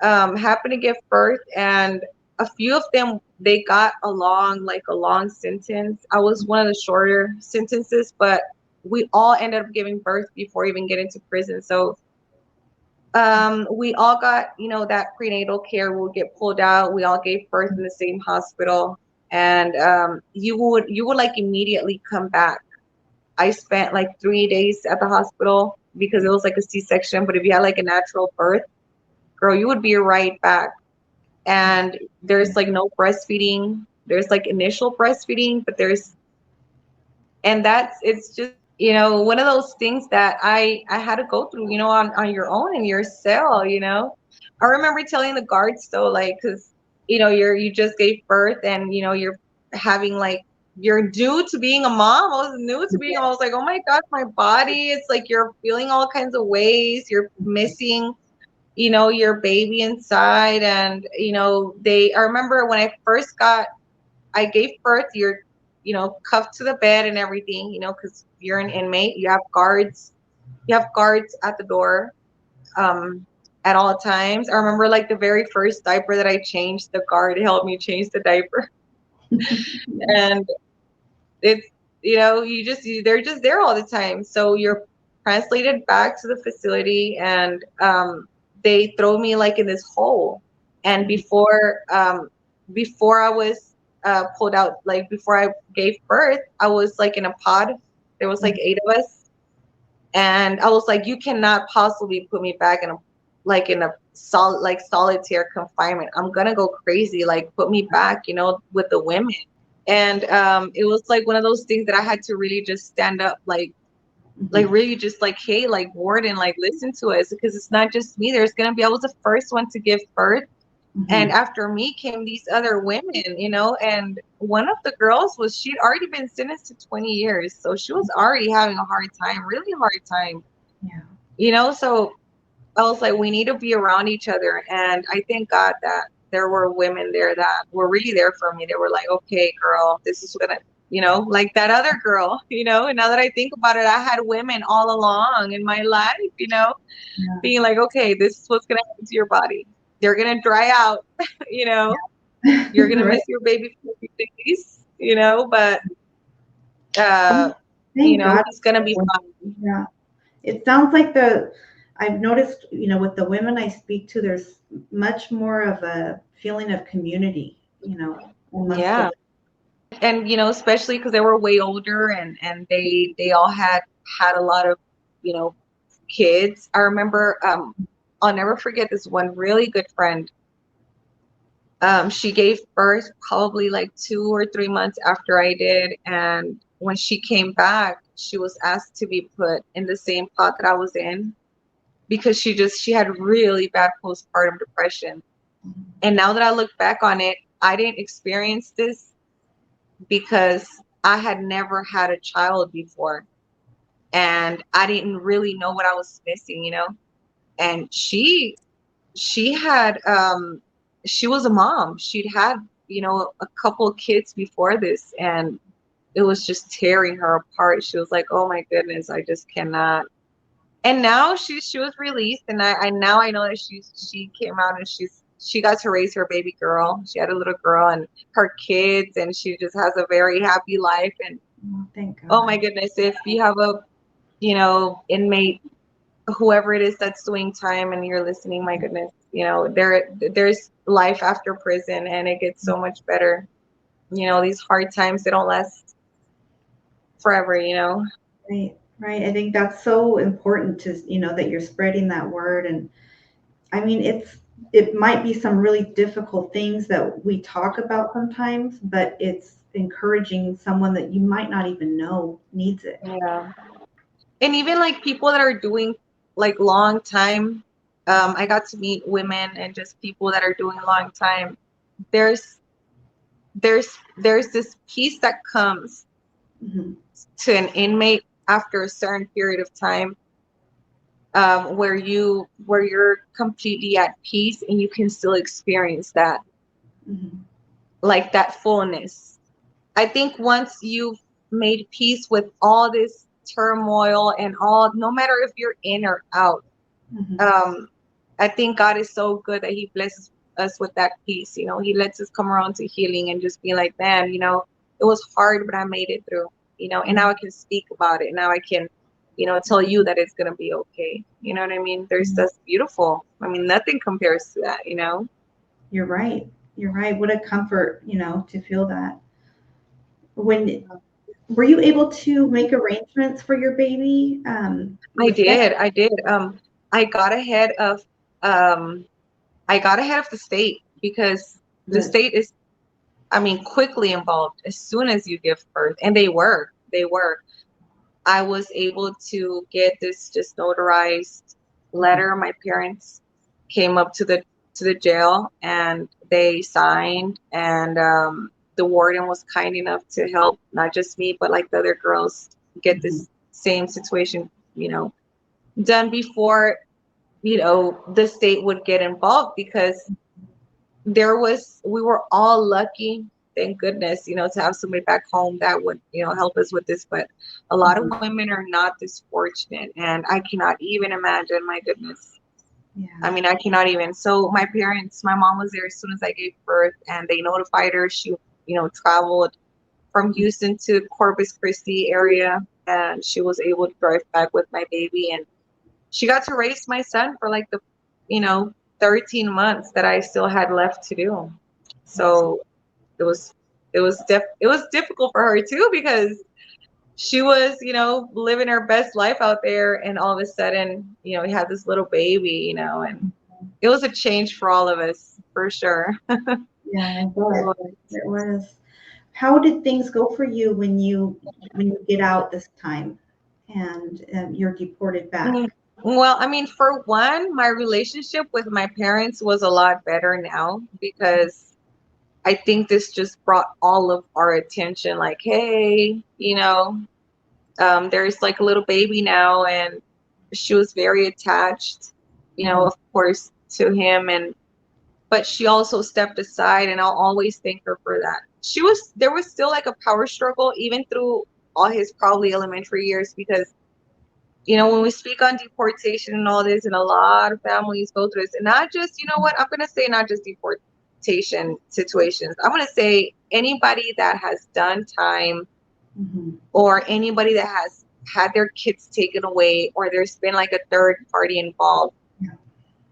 Speaker 2: happened to give birth, and a few of them they got a long sentence. I was one of the shorter sentences, but we all ended up giving birth before even getting to prison. So we all got, that prenatal care. We'll get pulled out. We all gave birth in the same hospital, and you would like immediately come back. I spent like 3 days at the hospital because it was like a C-section. But if you had like a natural birth, girl, you would be right back. And there's like no breastfeeding. There's like initial breastfeeding, but it's just, one of those things that I had to go through, on your own in your cell. I remember telling the guards though, like, because you just gave birth, and you're having like you're new to being a mom. I was new to being. I was like, oh my gosh, my body. It's like you're feeling all kinds of ways. You're missing, your baby inside, and I remember when I gave birth, you're, cuffed to the bed and everything, because you're an inmate. You have guards at the door, um, at all times. I remember like the very first diaper that I changed, the guard helped me change the diaper.
Speaker 1: Yeah.
Speaker 2: And it's, they're just there all the time. So you're translated back to the facility, and they throw me like in this hole. And before I was pulled out, like before I gave birth, I was like in a pod. There was like 8 of us, and I was like, you cannot possibly put me back in a solitaire confinement. I'm gonna go crazy. Like, put me back, with the women. And it was like one of those things that I had to really just stand up, like
Speaker 1: Mhm.
Speaker 2: really just like, hey, like, warden, like, listen to us, because it's not just me. I was the first one to give birth, and
Speaker 1: Mhm.
Speaker 2: after me came these other women, and one of the girls she'd already been sentenced to 20 years, so she was already having a hard time, really hard time,
Speaker 1: Yeah.
Speaker 2: so I was like, we need to be around each other. And I thank God that there were women there that were really there for me. They were like, okay, girl, this is gonna, like that other girl, and now that I think about it, I had women all along in my life,
Speaker 1: Yeah.
Speaker 2: being like, okay, this is what's gonna happen to your body. They're gonna dry out, you know, you're gonna
Speaker 1: Right.
Speaker 2: miss your baby for a few days, but
Speaker 1: Well, thank God.
Speaker 2: he's gonna be fine.
Speaker 1: Yeah. It sounds like I've noticed, with the women I speak to, there's much more of a feeling of community, amongst
Speaker 2: Yeah.
Speaker 1: the.
Speaker 2: And especially because they were way older, and they all had a lot of, you know kids. I remember, I'll never forget this one really good friend. She gave birth probably like 2 or 3 months after I did, and when she came back, she was asked to be put in the same pot that I was in, because she had really bad postpartum depression. And now that I look back on it, I didn't experience this because I had never had a child before, and I didn't really know what I was missing. And she had she was a mom. She'd had, a couple of kids before this, and it was just tearing her apart. She was like, "Oh my goodness, I just cannot." And now she was released, and I now I know that she came out, and she got to raise her baby girl. She had a little girl and her kids, and she just has a very happy life. And
Speaker 1: Oh, thank
Speaker 2: oh my
Speaker 1: God.
Speaker 2: goodness, if you have a, inmate, whoever it is that's doing time, and you're listening, my goodness, there's life after prison, and it gets so much better. These hard times, they don't last forever.
Speaker 1: Right. Right. I think that's so important to, that you're spreading that word. And I mean, it might be some really difficult things that we talk about sometimes, but encouraging someone that you might not even know needs it.
Speaker 2: Yeah. And even like people that are doing like long time, I got to meet women and just people that are doing a long time. There's there's this peace that comes
Speaker 1: Mm-hmm.
Speaker 2: to an inmate after a certain period of time, where you're completely at peace and you can still experience that,
Speaker 1: Mm-hmm.
Speaker 2: like that fullness. I think once you've made peace with all this turmoil and all, no matter if you're in or out,
Speaker 1: Mm-hmm.
Speaker 2: um, I think God is so good that He blesses us with that peace. You know, He lets us come around to healing and just be like, man, you know, it was hard, but I made it through. You know, and now I can speak about it. Now I can, you know, tell you that it's gonna be okay. You know what I mean? That's beautiful. I mean, nothing compares to that. You know.
Speaker 1: You're right. You're right. What a comfort, to feel that. When were you able to make arrangements for your baby?
Speaker 2: I
Speaker 1: Was that
Speaker 2: did. I did. I got ahead of um, I got ahead of the state because the
Speaker 1: good?
Speaker 2: state is, I mean, quickly involved as soon as you give birth, and they were. I was able to get this just notarized letter. My parents came up to the jail and they signed, and the warden was kind enough to help not just me but like the other girls get
Speaker 1: Mhm.
Speaker 2: this same situation, you know, done before, you know, the state would get involved, because we were all lucky, thank goodness, you know, to have somebody back home that would, you know, help us with this. But a lot of
Speaker 1: Mhm.
Speaker 2: women are not this fortunate, and I cannot even imagine. My goodness. I
Speaker 1: Yeah.
Speaker 2: mean, I cannot even. So my mom was there as soon as I gave birth, and they notified her. She, you know, traveled from Houston to Corpus Christi area, and she was able to drive back with my baby, and she got to raise my son for like the, you know, 13 months that I still had left to do.
Speaker 1: That's
Speaker 2: So it was difficult for her too, because she was, you know, living her best life out there, and all of a sudden, you know, we had this little baby, you know, and it was a change for all of us for sure.
Speaker 1: yeah, I bet. It was. How did things go for you when you get out this time and you're deported
Speaker 2: Mm,
Speaker 1: back?
Speaker 2: Well, I mean, for one, my relationship with my parents was a lot better now, because I think this just brought all of our attention, like, hey, you know, there's like a little baby now, and she was very attached, you know,
Speaker 1: Mhm.
Speaker 2: of course, to him, and but she also stepped aside, and I'll always thank her for that. There was still like a power struggle even through all his probably elementary years, because you know, when we speak on deportation and all this, and a lot of families go through this, and not just, you know what, I'm going to say not just deportation situations. I'm going to say anybody that has done time,
Speaker 1: Mhm.
Speaker 2: or anybody that has had their kids taken away, or there's been like a third party involved,
Speaker 1: Yeah.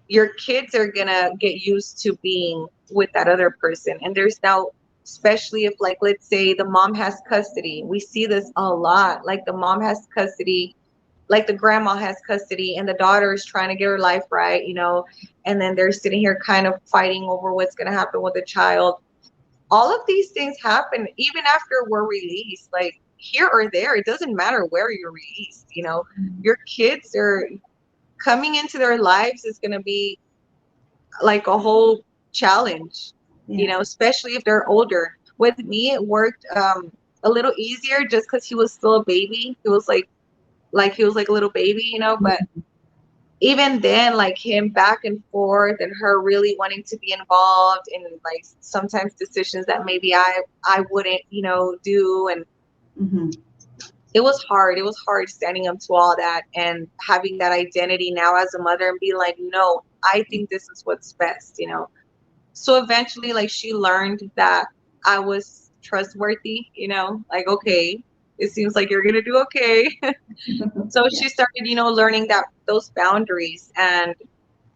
Speaker 2: your kids are going to get used to being with that other person. And there's now, especially if, like, let's say the mom has custody, we see this a lot. Like, the mom has custody, like the grandma has custody, and the daughter is trying to get her life right, you know, and then they're sitting here kind of fighting over what's going to happen with the child. All of these things happen even after we're released, like here or there. It doesn't matter where you're released, you know, your kids are coming into their lives is going to be like a whole challenge, you
Speaker 1: Yeah.
Speaker 2: know, especially if they're older. With me, it worked a little easier just because he was still a baby. He was like a little baby, you know, but even then, like him back and forth, and her really wanting to be involved in like sometimes decisions that maybe I wouldn't, you know, do. And
Speaker 1: Mhm.
Speaker 2: it was hard standing up to all that and having that identity now as a mother, and being like, no, I think this is what's best, you know. So eventually, like, she learned that I was trustworthy, you know, like, okay, it seems like you're gonna do okay. So
Speaker 1: Yeah.
Speaker 2: she started, you know, learning that those boundaries. And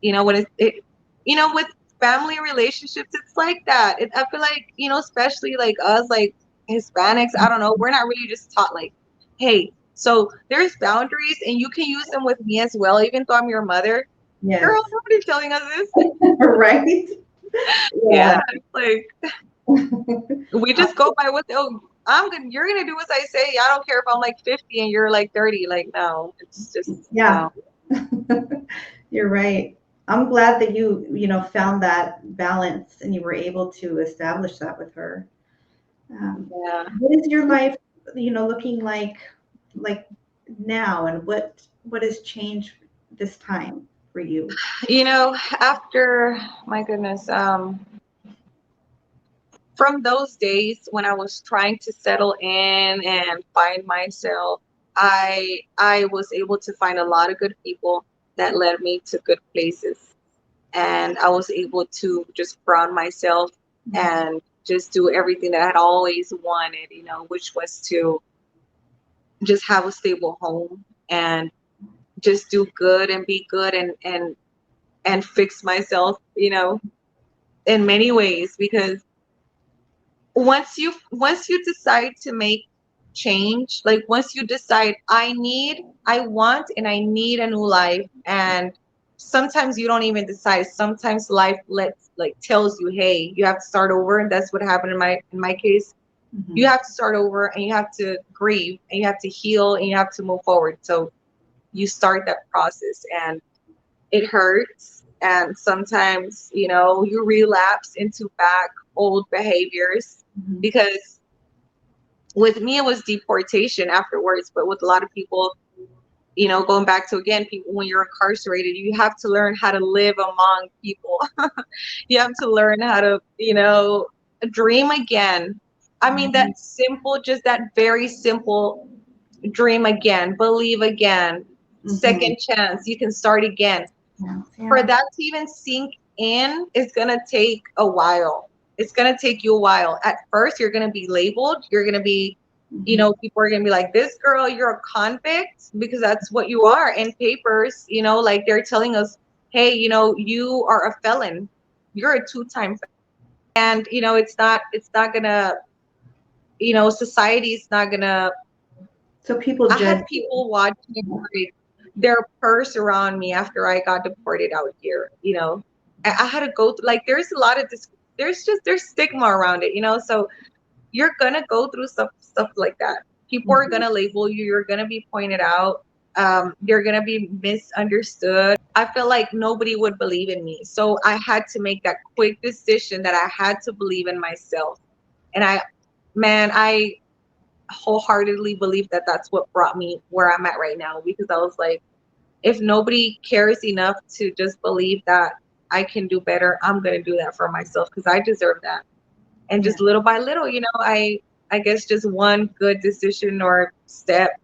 Speaker 2: you know, when you know, with family relationships, it's like that. I feel like, you know, especially like us, like Hispanics, I don't know, we're not really just taught like, hey, so there's boundaries and you can use them with me as well, even though I'm your mother.
Speaker 1: Yes.
Speaker 2: Girl, nobody's telling us this.
Speaker 1: Right.
Speaker 2: Yeah,
Speaker 1: Yeah.
Speaker 2: it's like. We just go by what, oh, you're gonna do as I say. I don't care if I'm like 50 and you're like 30. Like, no, it's just
Speaker 1: Yeah,
Speaker 2: no.
Speaker 1: you're right. I'm glad that you found that balance and you were able to establish that with her.
Speaker 2: Yeah.
Speaker 1: What is your life, looking like now, and what has changed this time for you?
Speaker 2: After, my goodness, from those days when I was trying to settle in and find myself, I was able to find a lot of good people that led me to good places. And I was able to just ground myself and just do everything that I had always wanted, which was to just have a stable home and just do good and be good and fix myself, in many ways. Because once you decide to make change, like once you decide I want and I need a new life, and sometimes you don't even decide. Sometimes life tells you, hey, you have to start over. And that's what happened in my case. You
Speaker 1: Mhm.
Speaker 2: have to start over, and you have to grieve, and you have to heal, and you have to move forward. So you start that process, and it hurts. And sometimes, you relapse into back old behaviors.
Speaker 1: Mhm.
Speaker 2: Because with me, it was deportation afterwards. But with a lot of people, going back to, again, people, when you're incarcerated, you have to learn how to live among people. You have to learn how to, dream again. I mean, that
Speaker 1: Mhm.
Speaker 2: simple, just that very simple, dream again, believe again,
Speaker 1: Mhm.
Speaker 2: second chance, you can start again.
Speaker 1: Yeah.
Speaker 2: For
Speaker 1: Yeah.
Speaker 2: that to even sink in, it's gonna take a while. It's gonna take you a while. At first, you're gonna be labeled. You're gonna be,
Speaker 1: Mhm.
Speaker 2: people are gonna be like, "This girl, you're a convict," because that's what you are in papers. Like they're telling us, "Hey, you are a felon. You're a two-time felon." And it's not gonna, society's not gonna.
Speaker 1: So people
Speaker 2: I
Speaker 1: judge
Speaker 2: had
Speaker 1: you.
Speaker 2: people watching their purse around me after I got deported out here. I had to go through, like, there's a lot of this. There's stigma around it. So you're gonna go through stuff like that. People are
Speaker 1: Mhm.
Speaker 2: gonna label you. You're gonna be pointed out. You're gonna be misunderstood. I feel like nobody would believe in me, so I had to make that quick decision that I had to believe in myself. And I wholeheartedly believe that that's what brought me where I'm at right now. Because I was like, if nobody cares enough to just believe that I can do better, I'm going to do that for myself, because I deserve that. And
Speaker 1: Yeah.
Speaker 2: just little by little, I guess just one good decision or step,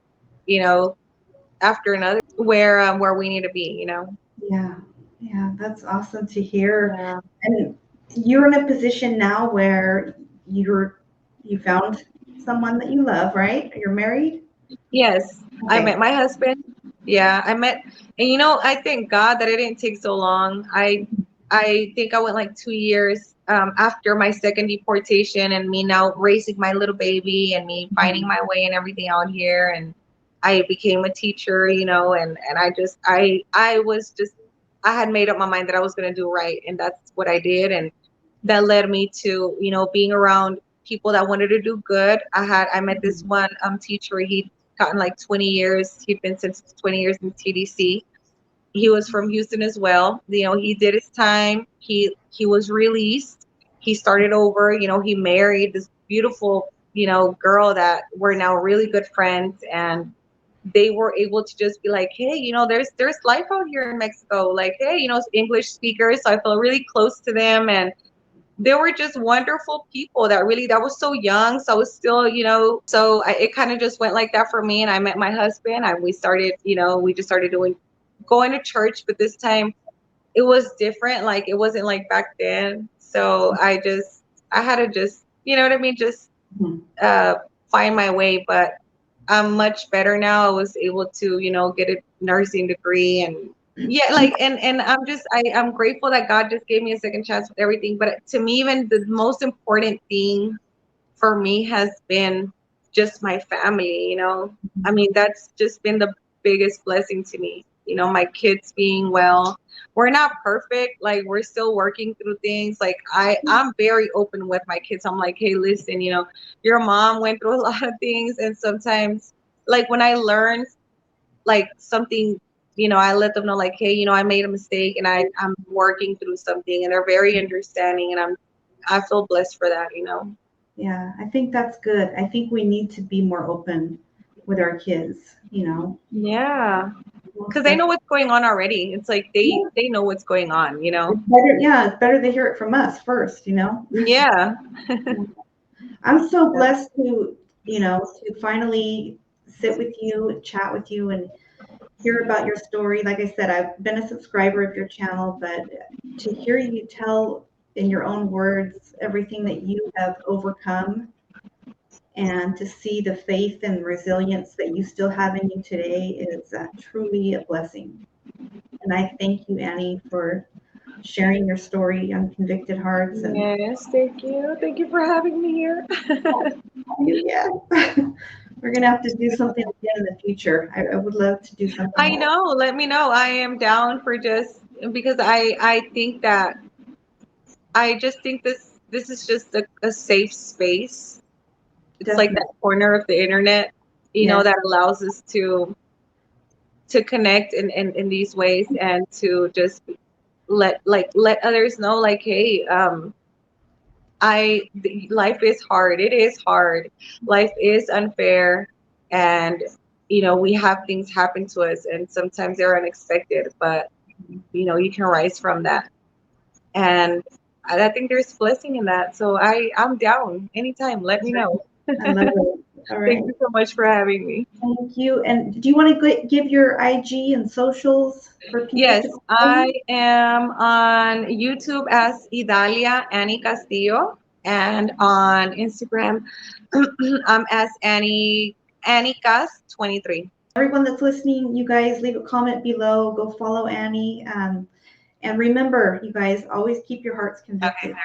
Speaker 2: you know, after another, where we need to be.
Speaker 1: Yeah. Yeah. That's awesome to hear.
Speaker 2: Yeah.
Speaker 1: And you're in a position now where you found someone that you love, right? You're married?
Speaker 2: Yes, I
Speaker 1: Okay.
Speaker 2: met my husband. Yeah, and I thank God that it didn't take so long. I think I went like 2 years after my second deportation, and me now raising my little baby, and me finding
Speaker 1: Mhm.
Speaker 2: my way and everything out here. And I became a teacher, and I was just, I had made up my mind that I was gonna do right, and that's what I did. And that led me to, being around people that wanted to do good. I met this one teacher. He'd gotten like 20 years. He'd been since 20 years in TDC. He was from Houston as well. He did his time. He was released. He started over. He married this beautiful, girl that we're now really good friends. And they were able to just be like, hey, there's life out here in Mexico. Like, hey, it's English speakers. So I felt really close to them. And they were just wonderful people that was so young. So I was still, it kind of just went like that for me. And I met my husband, and we just started going to church. But this time it was different. Like, it wasn't like back then. So I had to just, you know what I mean? Just
Speaker 1: Mhm.
Speaker 2: uh, find my way. But I'm much better now. I was able to, get a nursing degree. And yeah, like, and I'm grateful that God just gave me a second chance with everything. But to me, even the most important thing for me has been just my family. I mean, that's just been the biggest blessing to me. my kids being well. We're not perfect. Like, we're still working through things. Like, I'm very open with my kids. I'm like, hey, listen, your mom went through a lot of things, and sometimes, like, when I learn like something, I let them know, like, hey, I made a mistake, and I'm working through something, and they're very understanding, and I feel blessed for that.
Speaker 1: Yeah, I think that's good. I think we need to be more open with our kids.
Speaker 2: Yeah, because they
Speaker 1: That's,
Speaker 2: know what's going on already. It's like they
Speaker 1: yeah,
Speaker 2: they know what's going on.
Speaker 1: it's better. Yeah, it's better to hear it from us first.
Speaker 2: Yeah.
Speaker 1: I'm so blessed to finally sit with you, chat with you, and hear about your story. Like I said, I've been a subscriber of your channel, but to hear you tell in your own words everything that you have overcome and to see the faith and resilience that you still have in you today is truly a blessing. And I thank you, Annie, for sharing your story on Convicted Hearts. And
Speaker 2: Yes, thank you. Thank you for having me here.
Speaker 1: yeah, we're going to have to do something again in the future. I would love to do something
Speaker 2: I
Speaker 1: like
Speaker 2: know. Let me know. I am down for just because I think that I just think this is just a safe space. It's like
Speaker 1: definitely.
Speaker 2: that corner of the internet,
Speaker 1: Yes,
Speaker 2: that allows us to connect in these ways, and to just let others know, like, hey, life is hard. It is hard. Life is unfair, and we have things happen to us, and sometimes they're unexpected, but you can rise from that. And I think there's blessing in that. So I'm down anytime. Let me know.
Speaker 1: I love it. All right.
Speaker 2: Thank you so much for having me.
Speaker 1: Thank you. And do you want to give your IG and socials for
Speaker 2: Yes,
Speaker 1: Convicted
Speaker 2: I
Speaker 1: Women?
Speaker 2: am on YouTube as Idalia Annie Castillo, and on Instagram I'm as Annie Cas 23.
Speaker 1: Everyone that's listening, you guys leave a comment below. Go follow Annie. And remember, you guys always keep your hearts
Speaker 2: Okay.
Speaker 1: convicted.